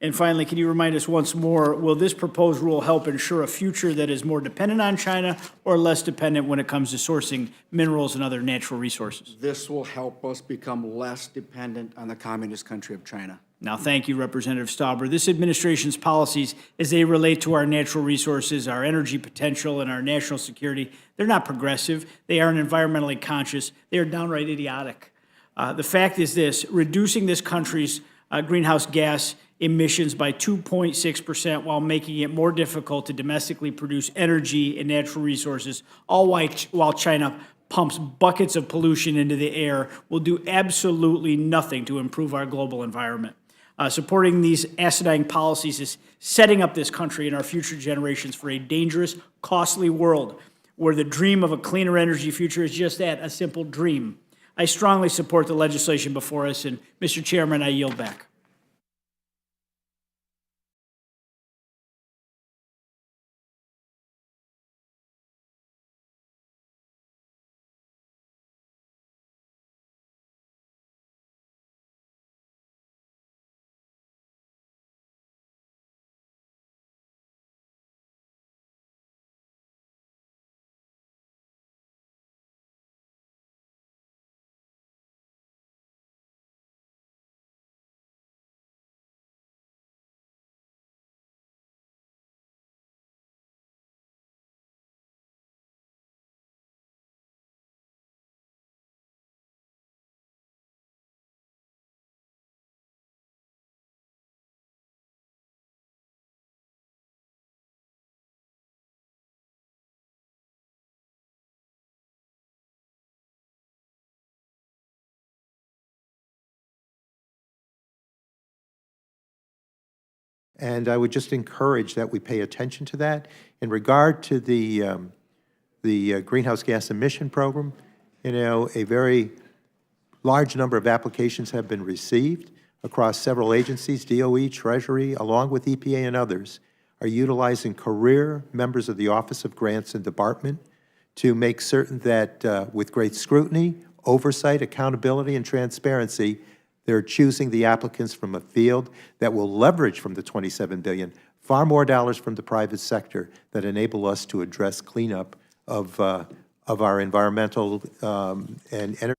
And finally, can you remind us once more, will this proposed rule help ensure a future that is more dependent on China or less dependent when it comes to sourcing minerals and other natural resources? This will help us become less dependent on the communist country of China. Now, thank you, Representative Stauber. This administration's policies, as they relate to our natural resources, our energy potential, and our national security, they're not progressive. They aren't environmentally conscious. They are downright idiotic. The fact is this: reducing this country's greenhouse gas emissions by 2.6% while making it more difficult to domestically produce energy and natural resources, all while China pumps buckets of pollution into the air, will do absolutely nothing to improve our global environment. Supporting these acidine policies is setting up this country and our future generations for a dangerous, costly world where the dream of a cleaner energy future is just that, a simple dream. I strongly support the legislation before us, and Mr. Chairman, I yield back. And I would just encourage that we pay attention to that. In regard to the greenhouse gas emission program, you know, a very large number of applications have been received across several agencies. DOE, Treasury, along with EPA and others, are utilizing career members of the Office of Grants and Department to make certain that with great scrutiny, oversight, accountability, and transparency, they're choosing the applicants from a field that will leverage from the $27 billion far more dollars from the private sector that enable us to address cleanup of our environmental and energy.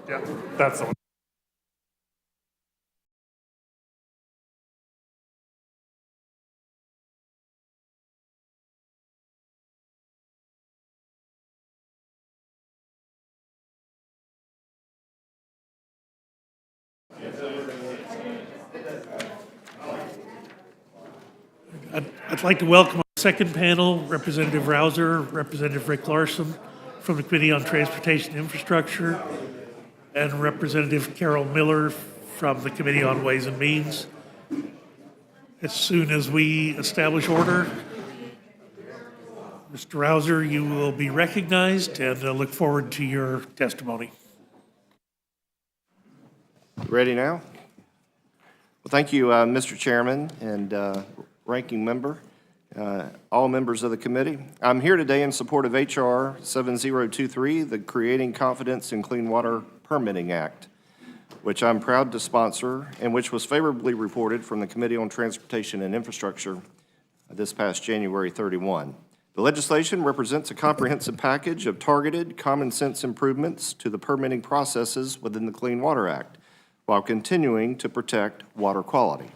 Yeah, that's the one. I'd like to welcome our second panel, Representative Rouser, Representative Rick Larson from the Committee on Transportation and Infrastructure, and Representative Carol Miller from the Committee on Ways and Means. As soon as we establish order, Mr. Rouser, you will be recognized, and I look forward to your testimony. Ready now? Well, thank you, Mr. Chairman and Ranking Member, all members of the committee. I'm here today in support of H.R. 7023, the Creating Confidence in Clean Water Permitting Act, which I'm proud to sponsor and which was favorably reported from the Committee on Transportation and Infrastructure this past January 31. The legislation represents a comprehensive package of targeted, common-sense improvements to the permitting processes within the Clean Water Act, while continuing to protect water quality.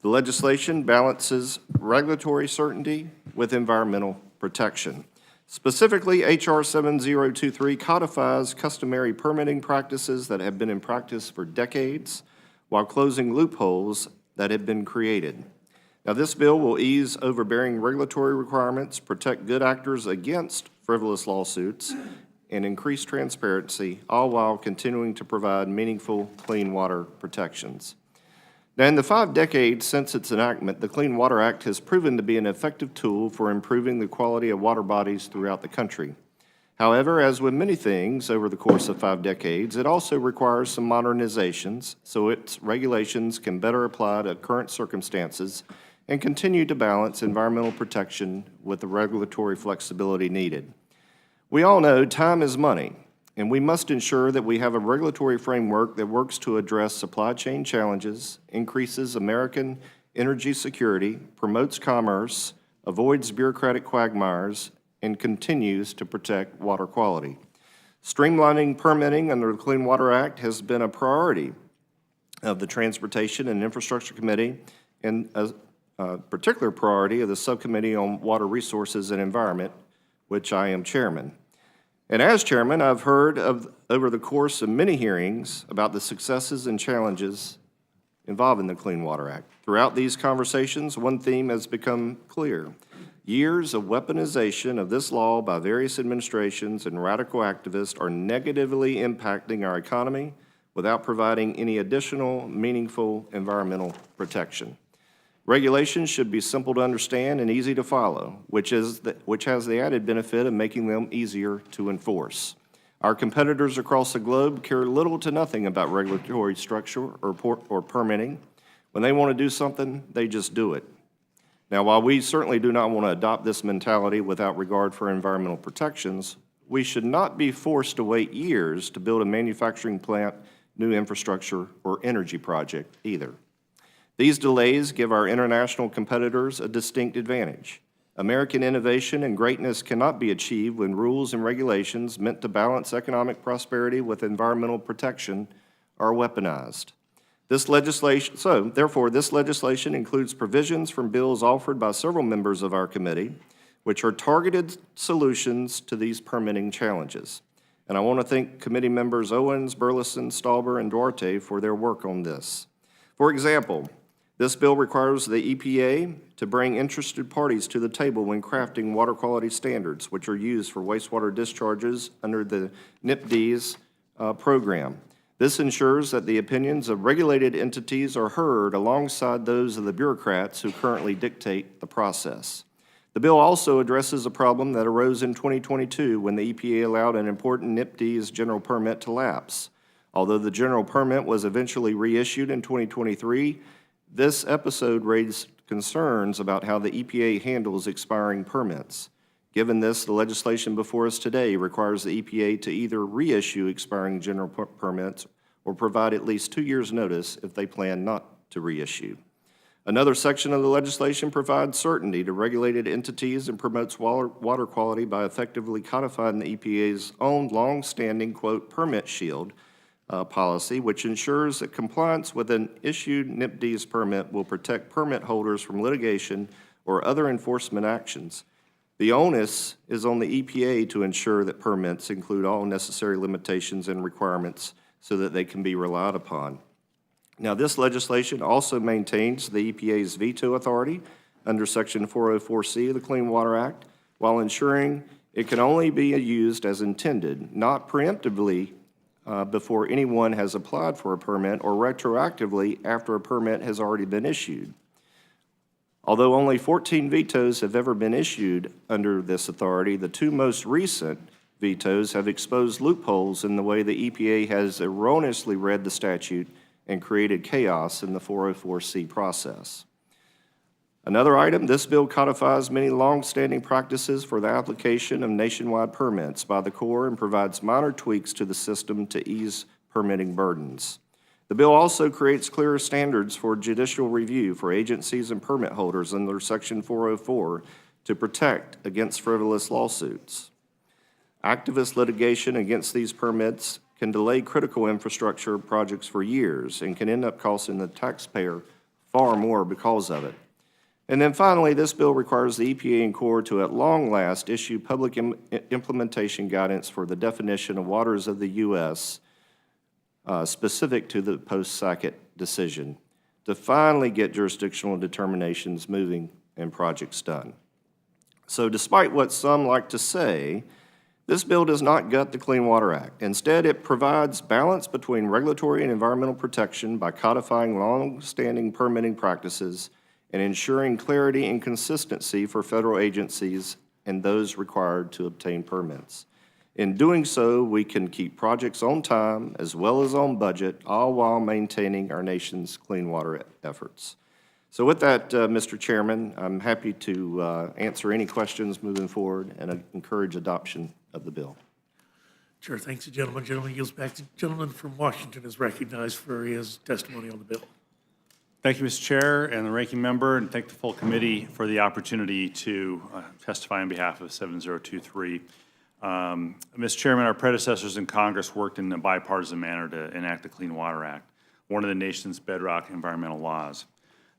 The legislation balances regulatory certainty with environmental protection. Specifically, H.R. 7023 codifies customary permitting practices that have been in practice for decades while closing loopholes that have been created. Now, this bill will ease overbearing regulatory requirements, protect good actors against frivolous lawsuits, and increase transparency, all while continuing to provide meaningful clean water protections. Now, in the 5 decades since its enactment, the Clean Water Act has proven to be an effective tool for improving the quality of water bodies throughout the country. However, as with many things over the course of 5 decades, it also requires some modernizations so its regulations can better apply to current circumstances and continue to balance environmental protection with the regulatory flexibility needed. We all know time is money, and we must ensure that we have a regulatory framework that works to address supply chain challenges, increases American energy security, promotes commerce, avoids bureaucratic quagmires, and continues to protect water quality. Streamlining permitting under the Clean Water Act has been a priority of the Transportation and Infrastructure Committee and a particular priority of the Subcommittee on Water Resources and Environment, which I am chairman. And as chairman, I've heard over the course of many hearings about the successes and challenges involving the Clean Water Act. Throughout these conversations, one theme has become clear. Years of weaponization of this law by various administrations and radical activists are negatively impacting our economy without providing any additional meaningful environmental protection. Regulations should be simple to understand and easy to follow, which has the added benefit of making them easier to enforce. Our competitors across the globe care little to nothing about regulatory structure or permitting. When they want to do something, they just do it. Now, while we certainly do not want to adopt this mentality without regard for environmental protections, we should not be forced to wait years to build a manufacturing plant, new infrastructure, or energy project either. These delays give our international competitors a distinct advantage. American innovation and greatness cannot be achieved when rules and regulations meant to balance economic prosperity with environmental protection are weaponized. Therefore, this legislation includes provisions from bills offered by several members of our committee, which are targeted solutions to these permitting challenges. And I want to thank committee members Owens, Burleson, Stauber, and Duarte for their work on this. For example, this bill requires the EPA to bring interested parties to the table when crafting water quality standards, which are used for wastewater discharges under the NIPD's program. This ensures that the opinions of regulated entities are heard alongside those of the bureaucrats who currently dictate the process. The bill also addresses a problem that arose in 2022 when the EPA allowed an important NIPD's general permit to lapse. Although the general permit was eventually reissued in 2023, this episode raised concerns about how the EPA handles expiring permits. Given this, the legislation before us today requires the EPA to either reissue expiring general permits or provide at least 2 years' notice if they plan not to reissue. Another section of the legislation provides certainty to regulated entities and promotes water quality by effectively codifying the EPA's own long-standing, quote, permit shield policy, which ensures that compliance with an issued NIPD's permit will protect permit holders from litigation or other enforcement actions. The onus is on the EPA to ensure that permits include all necessary limitations and requirements so that they can be relied upon. Now, this legislation also maintains the EPA's veto authority under Section 404C of the Clean Water Act, while ensuring it can only be used as intended, not preemptively before anyone has applied for a permit or retroactively after a permit has already been issued. Although only 14 vetoes have ever been issued under this authority, the two most recent vetoes have exposed loopholes in the way the EPA has erroneously read the statute and created chaos in the 404C process. Another item, this bill codifies many long-standing practices for the application of nationwide permits by the Corps and provides minor tweaks to the system to ease permitting burdens. The bill also creates clearer standards for judicial review for agencies and permit holders under Section 404 to protect against frivolous lawsuits. Activist litigation against these permits can delay critical infrastructure projects for years and can end up costing the taxpayer far more because of it. And then finally, this bill requires the EPA and Corps to at long last issue public implementation guidance for the definition of waters of the U.S. Specific to the post-Sackett decision to finally get jurisdictional determinations moving and projects done. So despite what some like to say, this bill does not gut the Clean Water Act. Instead, it provides balance between regulatory and environmental protection by codifying long-standing permitting practices and ensuring clarity and consistency for federal agencies and those required to obtain permits. In doing so, we can keep projects on time as well as on budget, all while maintaining our nation's clean water efforts. So with that, Mr. Chairman, I'm happy to answer any questions moving forward and encourage adoption of the bill. Chair, thanks the gentleman. Gentleman yields back. The gentleman from Washington is recognized for his testimony on the bill. Thank you, Mr. Chair and the ranking member, and thank the full committee for the opportunity to testify on behalf of 7023. Mr. Chairman, our predecessors in Congress worked in a bipartisan manner to enact the Clean Water Act, one of the nation's bedrock environmental laws.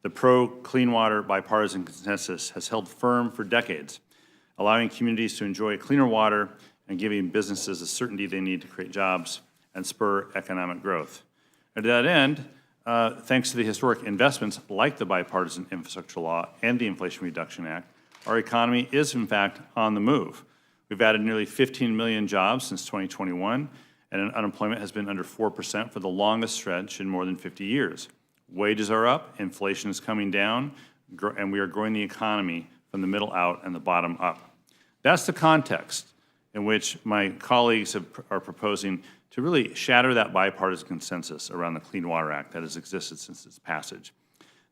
The pro-clean water bipartisan consensus has held firm for decades, allowing communities to enjoy cleaner water and giving businesses the certainty they need to create jobs and spur economic growth. And to that end, thanks to the historic investments like the bipartisan infrastructure law and the Inflation Reduction Act, our economy is in fact on the move. We've added nearly 15 million jobs since 2021, and unemployment has been under 4% for the longest stretch in more than 50 years. Wages are up, inflation is coming down, and we are growing the economy from the middle out and the bottom up. That's the context in which my colleagues are proposing to really shatter that bipartisan consensus around the Clean Water Act that has existed since its passage.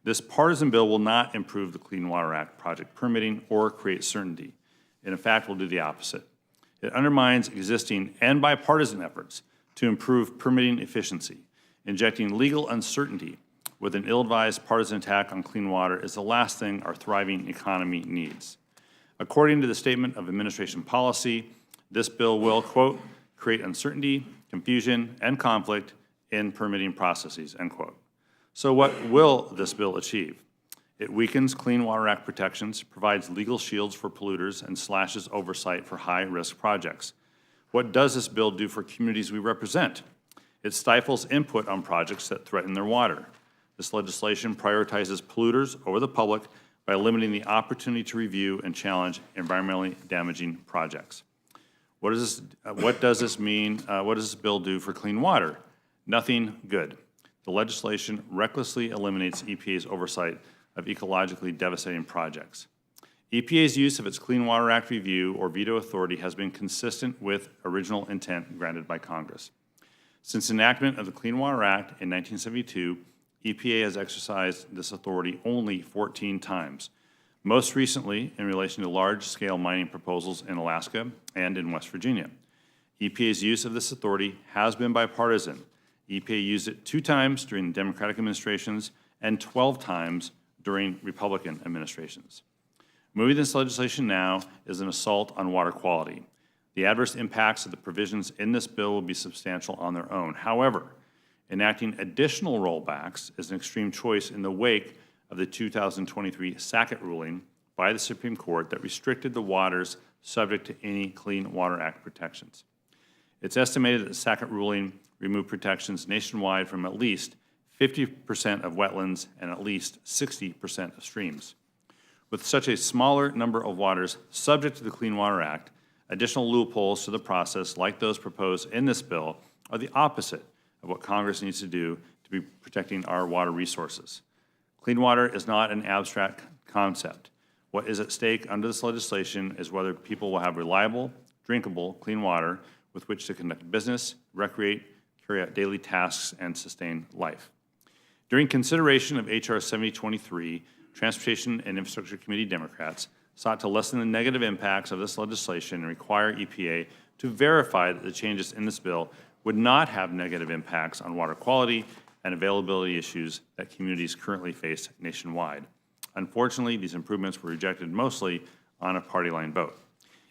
This partisan bill will not improve the Clean Water Act project permitting or create certainty. It, in fact, will do the opposite. It undermines existing and bipartisan efforts to improve permitting efficiency. Injecting legal uncertainty with an ill-advised partisan attack on clean water is the last thing our thriving economy needs. According to the statement of administration policy, this bill will, quote, create uncertainty, confusion, and conflict in permitting processes, end quote. So what will this bill achieve? It weakens Clean Water Act protections, provides legal shields for polluters, and slashes oversight for high-risk projects. What does this bill do for communities we represent? It stifles input on projects that threaten their water. This legislation prioritizes polluters over the public by limiting the opportunity to review and challenge environmentally damaging projects. What does this mean? What does this bill do for clean water? Nothing good. The legislation recklessly eliminates EPA's oversight of ecologically devastating projects. EPA's use of its Clean Water Act review or veto authority has been consistent with original intent granted by Congress. Since enactment of the Clean Water Act in 1972, EPA has exercised this authority only 14 times, most recently in relation to large-scale mining proposals in Alaska and in West Virginia. EPA's use of this authority has been bipartisan. EPA used it 2 times during Democratic administrations and 12 times during Republican administrations. Moving this legislation now is an assault on water quality. The adverse impacts of the provisions in this bill will be substantial on their own. However, enacting additional rollbacks is an extreme choice in the wake of the 2023 Sackett ruling by the Supreme Court that restricted the waters subject to any Clean Water Act protections. It's estimated that the Sackett ruling removed protections nationwide from at least 50% of wetlands and at least 60% of streams. With such a smaller number of waters subject to the Clean Water Act, additional loopholes to the process, like those proposed in this bill, are the opposite of what Congress needs to do to be protecting our water resources. Clean water is not an abstract concept. What is at stake under this legislation is whether people will have reliable, drinkable, clean water with which to conduct business, recreate, carry out daily tasks, and sustain life. During consideration of H.R. 7023, Transportation and Infrastructure Committee Democrats sought to lessen the negative impacts of this legislation and require EPA to verify that the changes in this bill would not have negative impacts on water quality and availability issues that communities currently face nationwide. Unfortunately, these improvements were rejected mostly on a party line vote.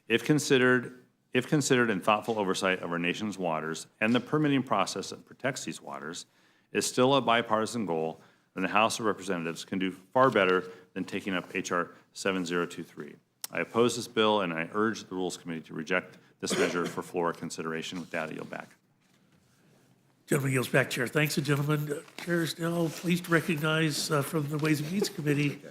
If considered in thoughtful oversight of our nation's waters and the permitting process that protects these waters is still a bipartisan goal, then the House of Representatives can do far better than taking up H.R. 7023. I oppose this bill, and I urge the Rules Committee to reject this measure for floor consideration. With that, I yield back. Gentleman yields back, Chair. Thanks, gentlemen. Chair is now pleased to recognize from the Ways and Means Committee,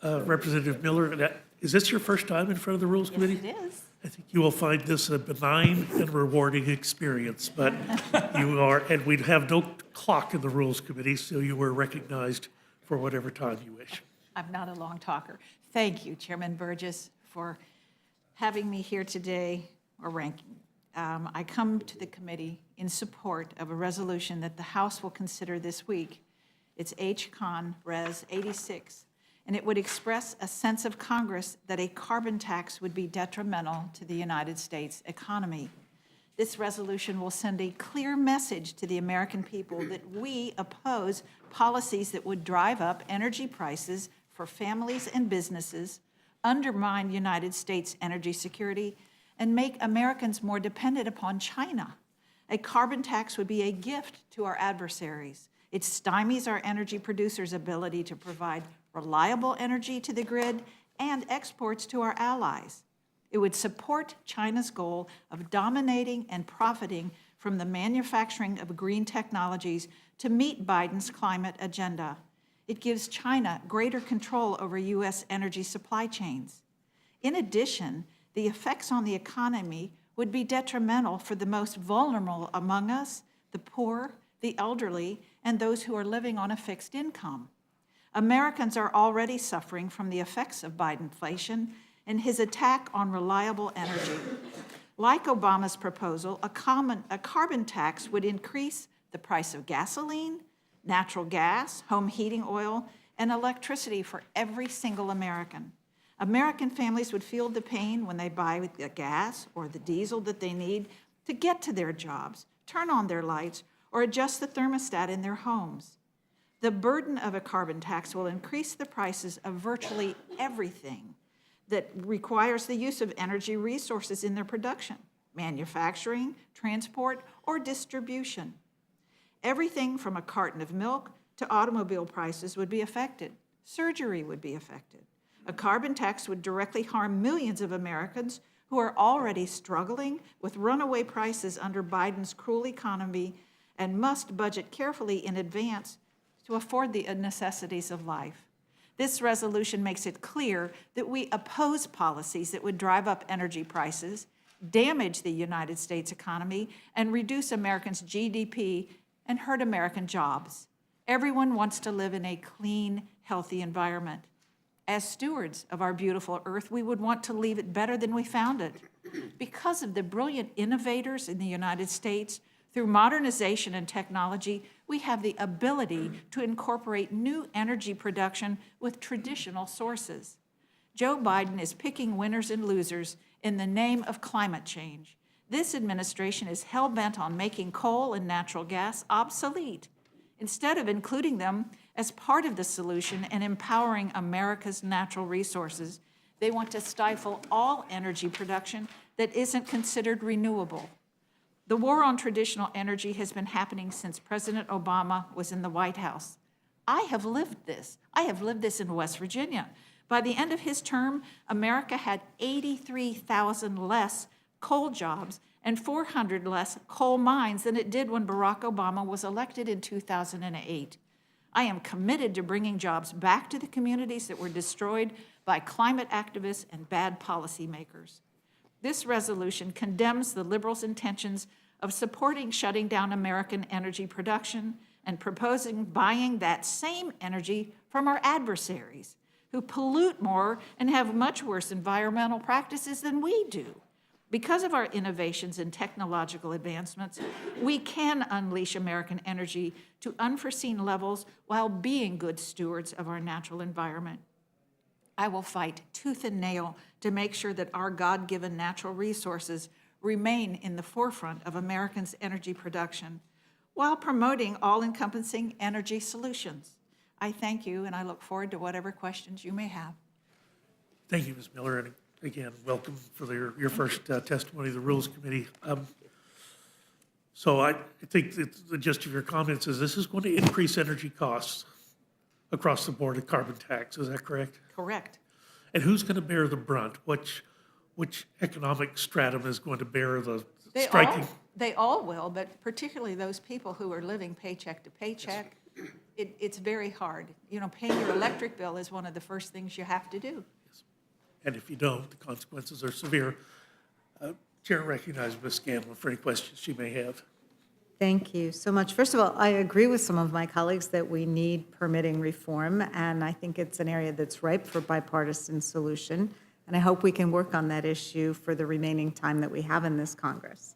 Representative Miller. Is this your first time in front of the Rules Committee? Yes, it is. I think you will find this a benign and rewarding experience, but you are, and we have no clock in the Rules Committee, so you were recognized for whatever time you wish. I'm not a long talker. Thank you, Chairman Burgess, for having me here today, or ranking. I come to the committee in support of a resolution that the House will consider this week. It's H-Con Res 86, and it would express a sense of Congress that a carbon tax would be detrimental to the United States economy. This resolution will send a clear message to the American people that we oppose policies that would drive up energy prices for families and businesses, undermine United States energy security, and make Americans more dependent upon China. A carbon tax would be a gift to our adversaries. It stymies our energy producers' ability to provide reliable energy to the grid and exports to our allies. It would support China's goal of dominating and profiting from the manufacturing of green technologies to meet Biden's climate agenda. It gives China greater control over U.S. energy supply chains. In addition, the effects on the economy would be detrimental for the most vulnerable among us, the poor, the elderly, and those who are living on a fixed income. Americans are already suffering from the effects of Bidenflation and his attack on reliable energy. Like Obama's proposal, a carbon tax would increase the price of gasoline, natural gas, home heating oil, and electricity for every single American. American families would feel the pain when they buy the gas or the diesel that they need to get to their jobs, turn on their lights, or adjust the thermostat in their homes. The burden of a carbon tax will increase the prices of virtually everything that requires the use of energy resources in their production, manufacturing, transport, or distribution. Everything from a carton of milk to automobile prices would be affected. Surgery would be affected. A carbon tax would directly harm millions of Americans who are already struggling with runaway prices under Biden's cruel economy and must budget carefully in advance to afford the necessities of life. This resolution makes it clear that we oppose policies that would drive up energy prices, damage the United States economy, and reduce Americans' GDP and hurt American jobs. Everyone wants to live in a clean, healthy environment. As stewards of our beautiful earth, we would want to leave it better than we found it. Because of the brilliant innovators in the United States, through modernization and technology, we have the ability to incorporate new energy production with traditional sources. Joe Biden is picking winners and losers in the name of climate change. This administration is hell-bent on making coal and natural gas obsolete. Instead of including them as part of the solution and empowering America's natural resources, they want to stifle all energy production that isn't considered renewable. The war on traditional energy has been happening since President Obama was in the White House. I have lived this. I have lived this in West Virginia. By the end of his term, America had 83,000 less coal jobs and 400 less coal mines than it did when Barack Obama was elected in 2008. I am committed to bringing jobs back to the communities that were destroyed by climate activists and bad policymakers. This resolution condemns the liberals' intentions of supporting shutting down American energy production and proposing buying that same energy from our adversaries, who pollute more and have much worse environmental practices than we do. Because of our innovations and technological advancements, we can unleash American energy to unforeseen levels while being good stewards of our natural environment. I will fight tooth and nail to make sure that our God-given natural resources remain in the forefront of Americans' energy production while promoting all-encompassing energy solutions. I thank you, and I look forward to whatever questions you may have. Thank you, Ms. Miller, and again, welcome for your first testimony to the Rules Committee. So I think that the gist of your comments is this is going to increase energy costs across the board of carbon tax, is that correct? Correct. And who's going to bear the brunt? Which economic stratum is going to bear the striking? They all will, but particularly those people who are living paycheck to paycheck. It's very hard. You know, paying your electric bill is one of the first things you have to do. And if you don't, the consequences are severe. Chair recognizes Ms. Scanlon for any questions she may have. Thank you so much. First of all, I agree with some of my colleagues that we need permitting reform, and I think it's an area that's ripe for bipartisan solution, and I hope we can work on that issue for the remaining time that we have in this Congress.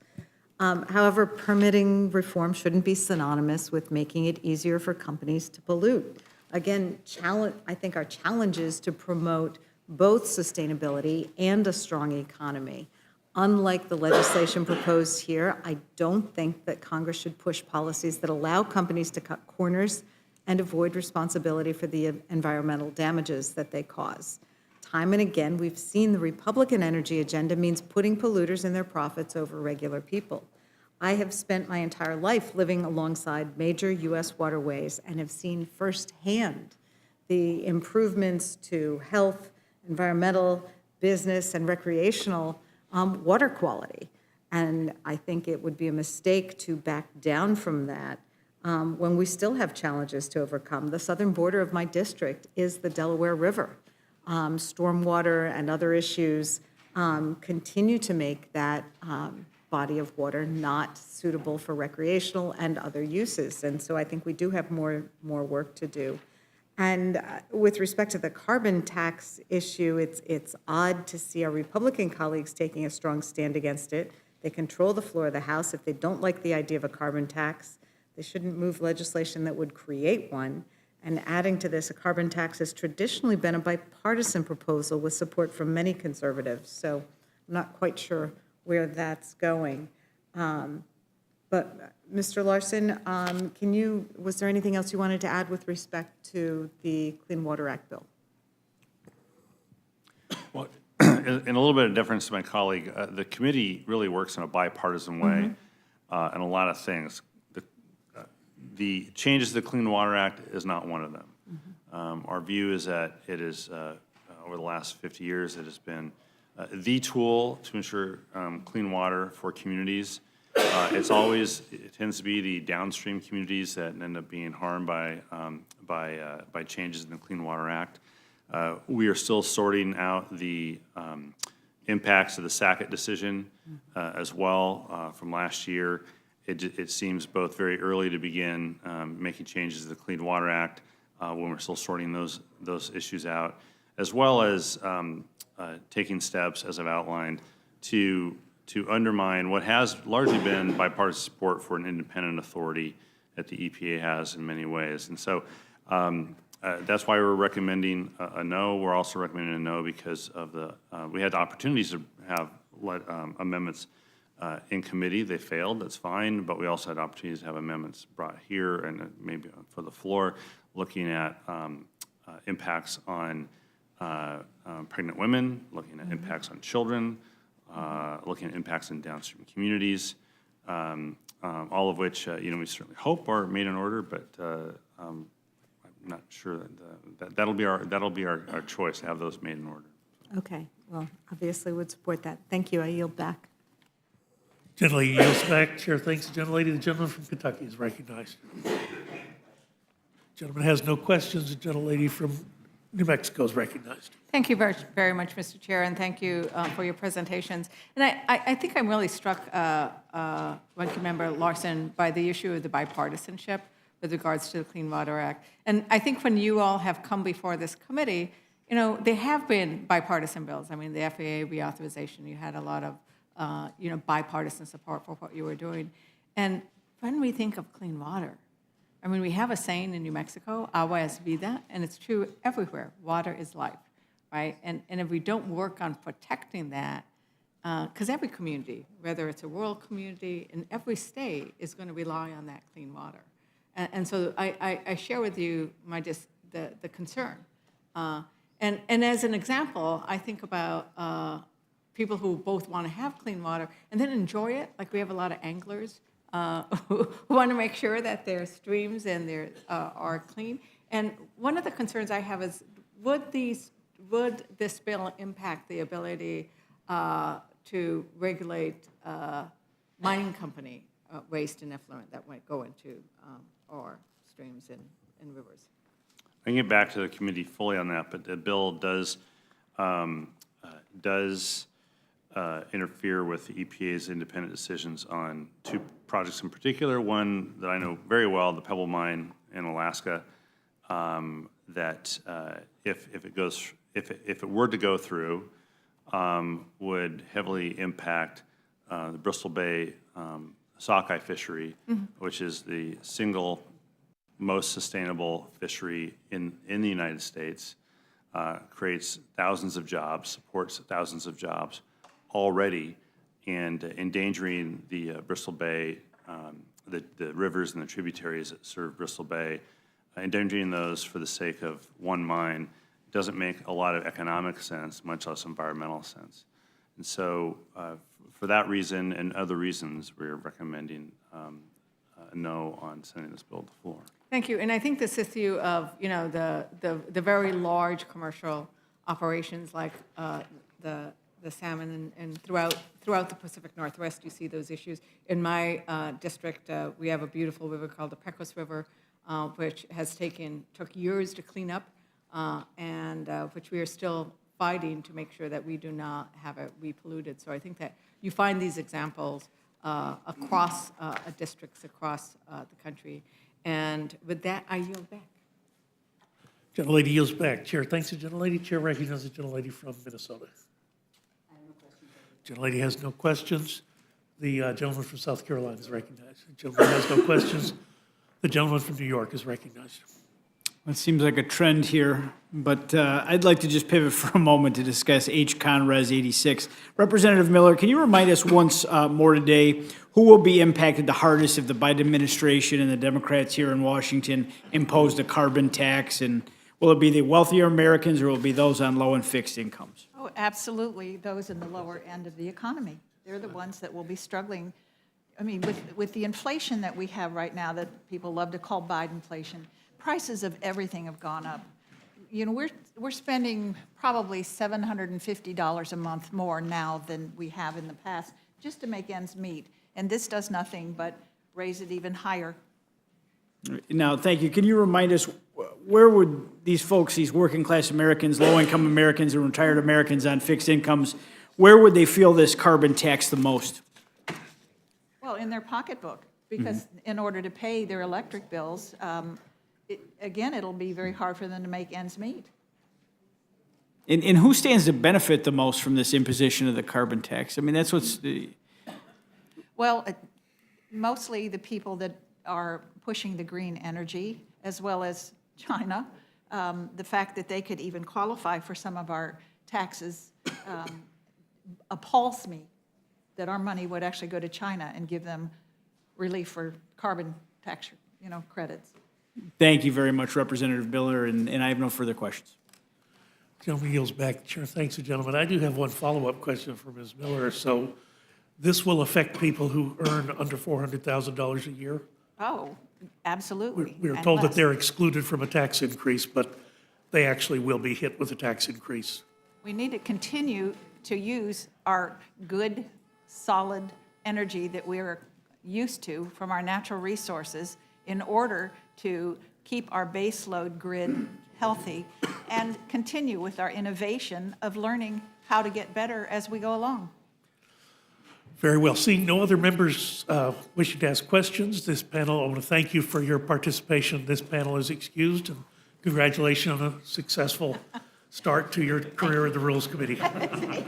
However, permitting reform shouldn't be synonymous with making it easier for companies to pollute. Again, I think our challenge is to promote both sustainability and a strong economy. Unlike the legislation proposed here, I don't think that Congress should push policies that allow companies to cut corners and avoid responsibility for the environmental damages that they cause. Time and again, we've seen the Republican energy agenda means putting polluters and their profits over regular people. I have spent my entire life living alongside major U.S. waterways and have seen firsthand the improvements to health, environmental, business, and recreational water quality. And I think it would be a mistake to back down from that when we still have challenges to overcome. The southern border of my district is the Delaware River. Stormwater and other issues continue to make that body of water not suitable for recreational and other uses. And so I think we do have more work to do. And with respect to the carbon tax issue, it's odd to see our Republican colleagues taking a strong stand against it. They control the floor of the House. If they don't like the idea of a carbon tax, they shouldn't move legislation that would create one. And adding to this, a carbon tax has traditionally been a bipartisan proposal with support from many conservatives. So I'm not quite sure where that's going. But Mr. Larson, was there anything else you wanted to add with respect to the Clean Water Act bill? Well, in a little bit of difference to my colleague, the committee really works in a bipartisan way on a lot of things. The changes to the Clean Water Act is not one of them. Our view is that it is, over the last 50 years, it has been the tool to ensure clean water for communities. It tends to be the downstream communities that end up being harmed by changes in the Clean Water Act. We are still sorting out the impacts of the Sackett decision as well from last year. It seems both very early to begin making changes to the Clean Water Act when we're still sorting those issues out, as well as taking steps, as I've outlined, to undermine what has largely been bipartisan support for an independent authority that the EPA has in many ways. And so that's why we're recommending a no. We're also recommending a no because of we had opportunities to have amendments in committee. They failed, that's fine, but we also had opportunities to have amendments brought here and maybe for the floor, looking at impacts on pregnant women, looking at impacts on children, looking at impacts in downstream communities, all of which, we certainly hope are made in order, but I'm not sure that'll be our choice to have those made in order. Okay, well, obviously would support that. Thank you. I yield back. Gentlelady yields back. Chair thanks the gentlelady. The gentleman from Kentucky is recognized. Gentleman has no questions. The gentlelady from New Mexico is recognized. Thank you very, very much, Mr. Chair, and thank you for your presentations. And I think I'm really struck, Ranking Member Larson, by the issue of the bipartisanship with regards to the Clean Water Act. And I think when you all have come before this committee, there have been bipartisan bills. I mean, the FAA reauthorization, you had a lot of, bipartisan support for what you were doing. And when we think of clean water, I mean, we have a saying in New Mexico, agua es vida, and it's true everywhere. Water is life, right? And if we don't work on protecting that, because every community, whether it's a rural community in every state, is going to rely on that clean water. And so I share with you the concern. And as an example, I think about people who both want to have clean water and then enjoy it. Like we have a lot of anglers who want to make sure that their streams and their are clean. And one of the concerns I have is, would this bill impact the ability to regulate mining company waste and effluent that might go into our streams and rivers? I can get back to the committee fully on that, but the bill does interfere with the EPA's independent decisions on two projects in particular. One that I know very well, the Pebble Mine in Alaska, that if it were to go through, would heavily impact the Bristol Bay sockeye fishery, which is the single most sustainable fishery in the United States, creates thousands of jobs, supports thousands of jobs already, and endangering the Bristol Bay, the rivers and the tributaries that serve Bristol Bay, endangering those for the sake of one mine doesn't make a lot of economic sense, much less environmental sense. And so for that reason and other reasons, we're recommending a no on sending this bill to the floor. Thank you. And I think this issue of, the very large commercial operations like the salmon and throughout the Pacific Northwest, you see those issues. In my district, we have a beautiful river called the Pecos River, which took years to clean up, and which we are still fighting to make sure that we do not have it repolluted. So I think that you find these examples across districts across the country. And with that, I yield back. Gentlelady yields back. Chair thanks the gentlelady. Chair recognizes the gentlelady from Minnesota. Gentlelady has no questions. The gentleman from South Carolina is recognized. The gentleman has no questions. The gentleman from New York is recognized. It seems like a trend here, but I'd like to just pivot for a moment to discuss H-Con Res 86. Representative Miller, can you remind us once more today who will be impacted the hardest if the Biden administration and the Democrats here in Washington imposed a carbon tax? And will it be the wealthier Americans or will it be those on low and fixed incomes? Oh, absolutely, those in the lower end of the economy. They're the ones that will be struggling. I mean, with the inflation that we have right now that people love to call Bidenflation, prices of everything have gone up. We're spending probably $750 a month more now than we have in the past just to make ends meet. And this does nothing but raise it even higher. Now, thank you. Can you remind us, where would these folks, these working class Americans, low-income Americans, and retired Americans on fixed incomes, where would they feel this carbon tax the most? Well, in their pocketbook, because in order to pay their electric bills, again, it'll be very hard for them to make ends meet. And who stands to benefit the most from this imposition of the carbon tax? I mean, that's what's the... Well, mostly the people that are pushing the green energy, as well as China. The fact that they could even qualify for some of our taxes appalls me, that our money would actually go to China and give them relief for carbon tax, credits. Thank you very much, Representative Miller, and I have no further questions. Gentleman yields back. Chair, thanks, gentlemen. I do have one follow-up question for Ms. Miller. So this will affect people who earn under $400,000 a year? Oh, absolutely. We are and told that less. they're excluded from a tax increase, but they actually will be hit with a tax increase. We need to continue to use our good, solid energy that we're used to from our natural resources in order to keep our baseload grid healthy and continue with our innovation of learning how to get better as we go along. Very well. Seeing no other members wishing to ask questions, this panel, I want to thank you for your participation. This panel is excused, and congratulations on a successful start to your career in the Rules Committee. Thank you.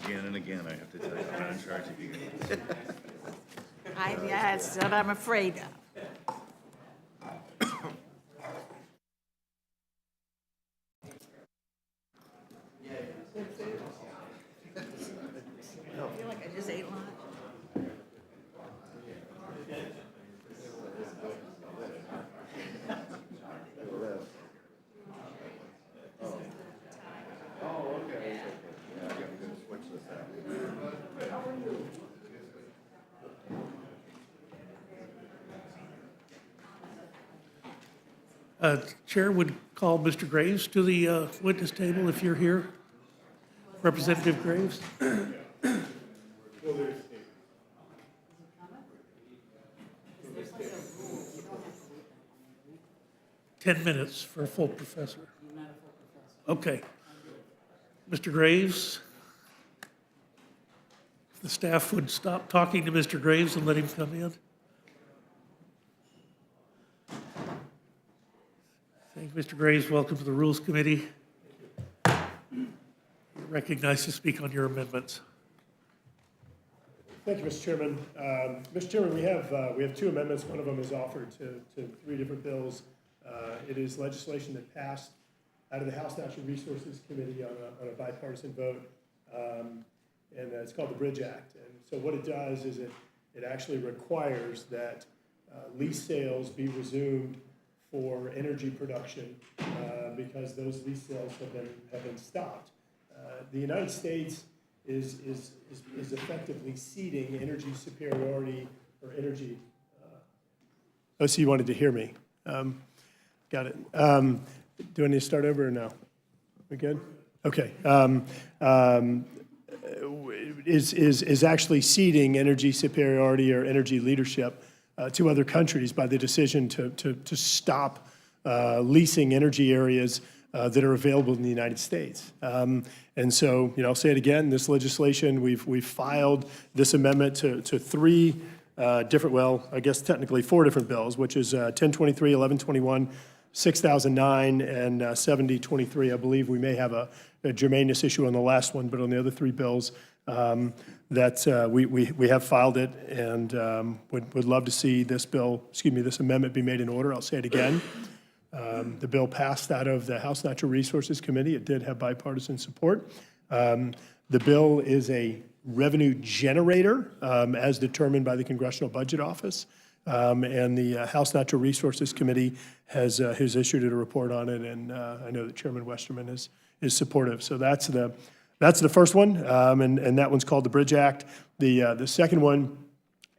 Again and again, I have to tell you, I'm not in charge of you guys. That's what I'm afraid of. I feel like I just ate lunch. Chair would call Mr. Graves to the witness table if you're here. Representative Graves? 10 minutes for a full professor. Okay. Mr. Graves? If the staff would stop talking to Mr. Graves and let him come in. Thank you, Mr. Graves. Welcome to the Rules Committee. You're recognized to speak on your amendments. Thank you, Mr. Chairman. Mr. Chairman, we have two amendments. One of them is offered to three different bills. It is legislation that passed out of the House Natural Resources Committee on a bipartisan vote, and it's called the Bridge Act. And so what it does is it actually requires that lease sales be resumed for energy production because those lease sales have been stopped. The United States is effectively ceding energy superiority or energy. Oh, so you wanted to hear me? Got it. Do I need to start over or no? We good? Okay. Is actually ceding energy superiority or energy leadership to other countries by the decision to stop leasing energy areas that are available in the United States. And so, I'll say it again, this legislation, we've filed this amendment to three different, well, I guess technically four different bills, which is 1023, 1121, 6009, and 7023. I believe we may have a germaneness issue on the last one, but on the other three bills, that we have filed it and would love to see this this amendment be made in order. I'll say it again. The bill passed out of the House Natural Resources Committee. It did have bipartisan support. The bill is a revenue generator as determined by the Congressional Budget Office. And the House Natural Resources Committee has issued a report on it, and I know that Chairman Westerman is supportive. So that's the first one, and that one's called the Bridge Act. The second one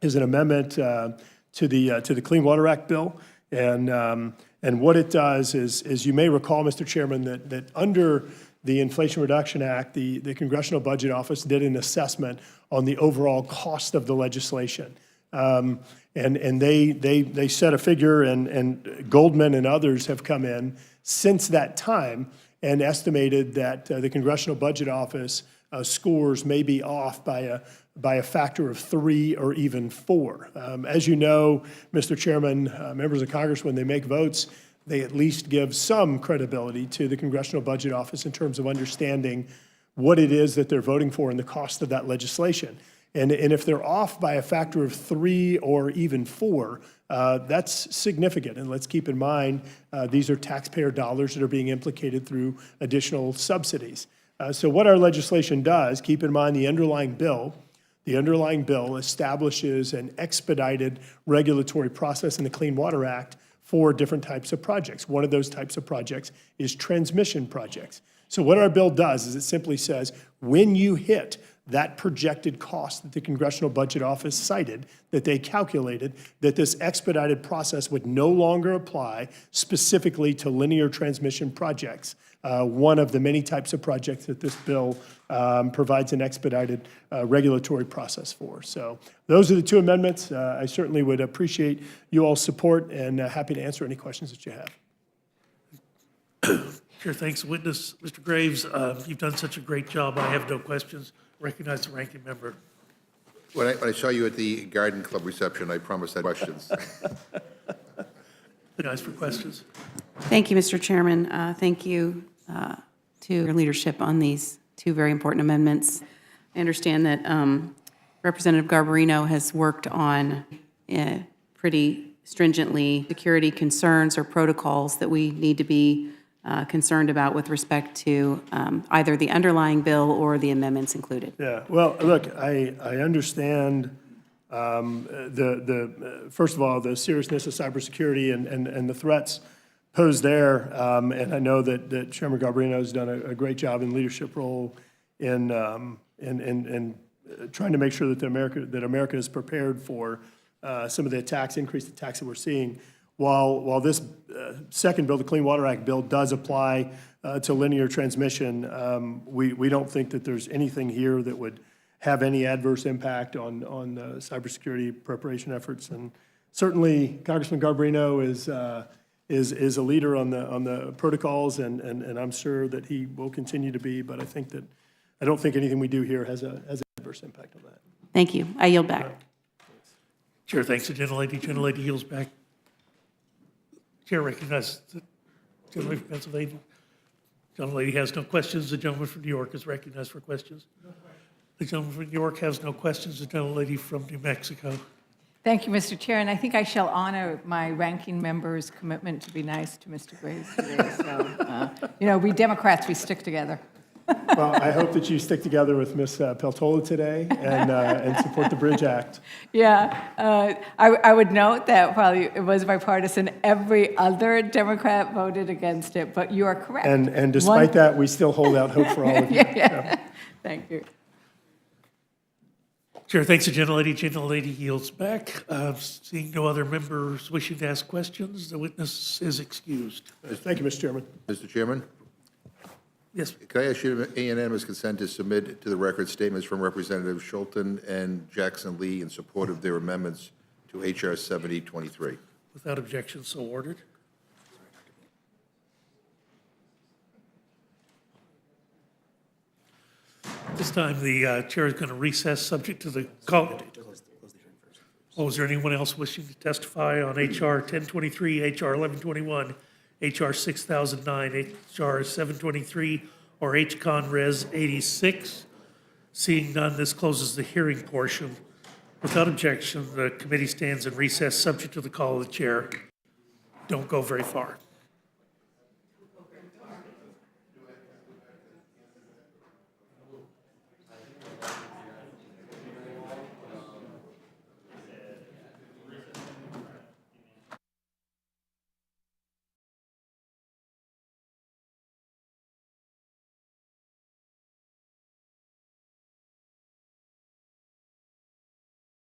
is an amendment to the Clean Water Act bill, and what it does is you may recall, Mr. Chairman, that under the Inflation Reduction Act, the Congressional Budget Office did an assessment on the overall cost of the legislation. And they set a figure, and Goldman and others have come in since that time and estimated that the Congressional Budget Office scores may be off by a factor of 3 or even 4. As you know, Mr. Chairman, members of Congress, when they make votes, they at least give some credibility to the Congressional Budget Office in terms of understanding what it is that they're voting for and the cost of that legislation. And if they're off by a factor of 3 or even 4, that's significant. And let's keep in mind, these are taxpayer dollars that are being implicated through additional subsidies. So what our legislation does, keep in mind the underlying bill establishes an expedited regulatory process in the Clean Water Act for different types of projects. One of those types of projects is transmission projects. So what our bill does is it simply says, when you hit that projected cost that the Congressional Budget Office cited, that they calculated, that this expedited process would no longer apply specifically to linear transmission projects, one of the many types of projects that this bill provides an expedited regulatory process for. So those are the two amendments. I certainly would appreciate you all's support and happy to answer any questions that you have. Chair, thanks. Witness, Mr. Graves, you've done such a great job. I have no questions. Recognize the ranking member. When I saw you at the Garden Club reception, I promised I had questions. Guys, for questions? Thank you, Mr. Chairman. Thank you to your leadership on these two very important amendments. I understand that Representative Garbarino has worked on pretty stringently security concerns or protocols that we need to be concerned about with respect to either the underlying bill or the amendments included. Yeah, well, look, I understand first of all, the seriousness of cybersecurity and the threats posed there. And I know that Chairman Garbarino has done a great job in leadership role in trying to make sure that America is prepared for some of the increased attacks that we're seeing. While this second bill, the Clean Water Act bill, does apply to linear transmission, we don't think that there's anything here that would have any adverse impact on cybersecurity preparation efforts. And certainly, Congressman Garbarino is a leader on the protocols, and I'm sure that he will continue to be. But I don't think anything we do here has an adverse impact on that. Thank you. I yield back. Chair, thanks. The gentlelady. Gentlelady yields back. Chair recognizes the gentleman from Pennsylvania. Gentlelady has no questions. The gentleman from New York is recognized for questions. The gentleman from New York has no questions. The gentlelady from New Mexico. Thank you, Mr. Chair, and I think I shall honor my ranking member's commitment to be nice to Mr. Graves today. So, we Democrats, we stick together. Well, I hope that you stick together with Ms. Peltola today and support the Bridge Act. Yeah, I would note that while it was bipartisan, every other Democrat voted against it, but you are correct. And despite that, we still hold out hope for all of you. Yeah. Thank you. Chair, thanks, the gentlelady. Gentlelady yields back. Seeing no other members wishing to ask questions, the witness is excused. Thank you, Mr. Chairman. Mr. Chairman? Yes. Could I ask you unanimous consent to submit to the record statements from Representatives Schulten and Jackson Lee in support of their amendments to H.R. 7023? Without objection, so ordered. This time, the chair is going to recess, subject to the call. Oh, is there anyone else wishing to testify on H.R. 1023, H.R. 1121, H.R. 6009, H.R. 723, or H.Con. Res. 86? Seeing none, this closes the hearing portion. Without objection, the committee stands in recess, subject to the call of the chair. Don't go very far.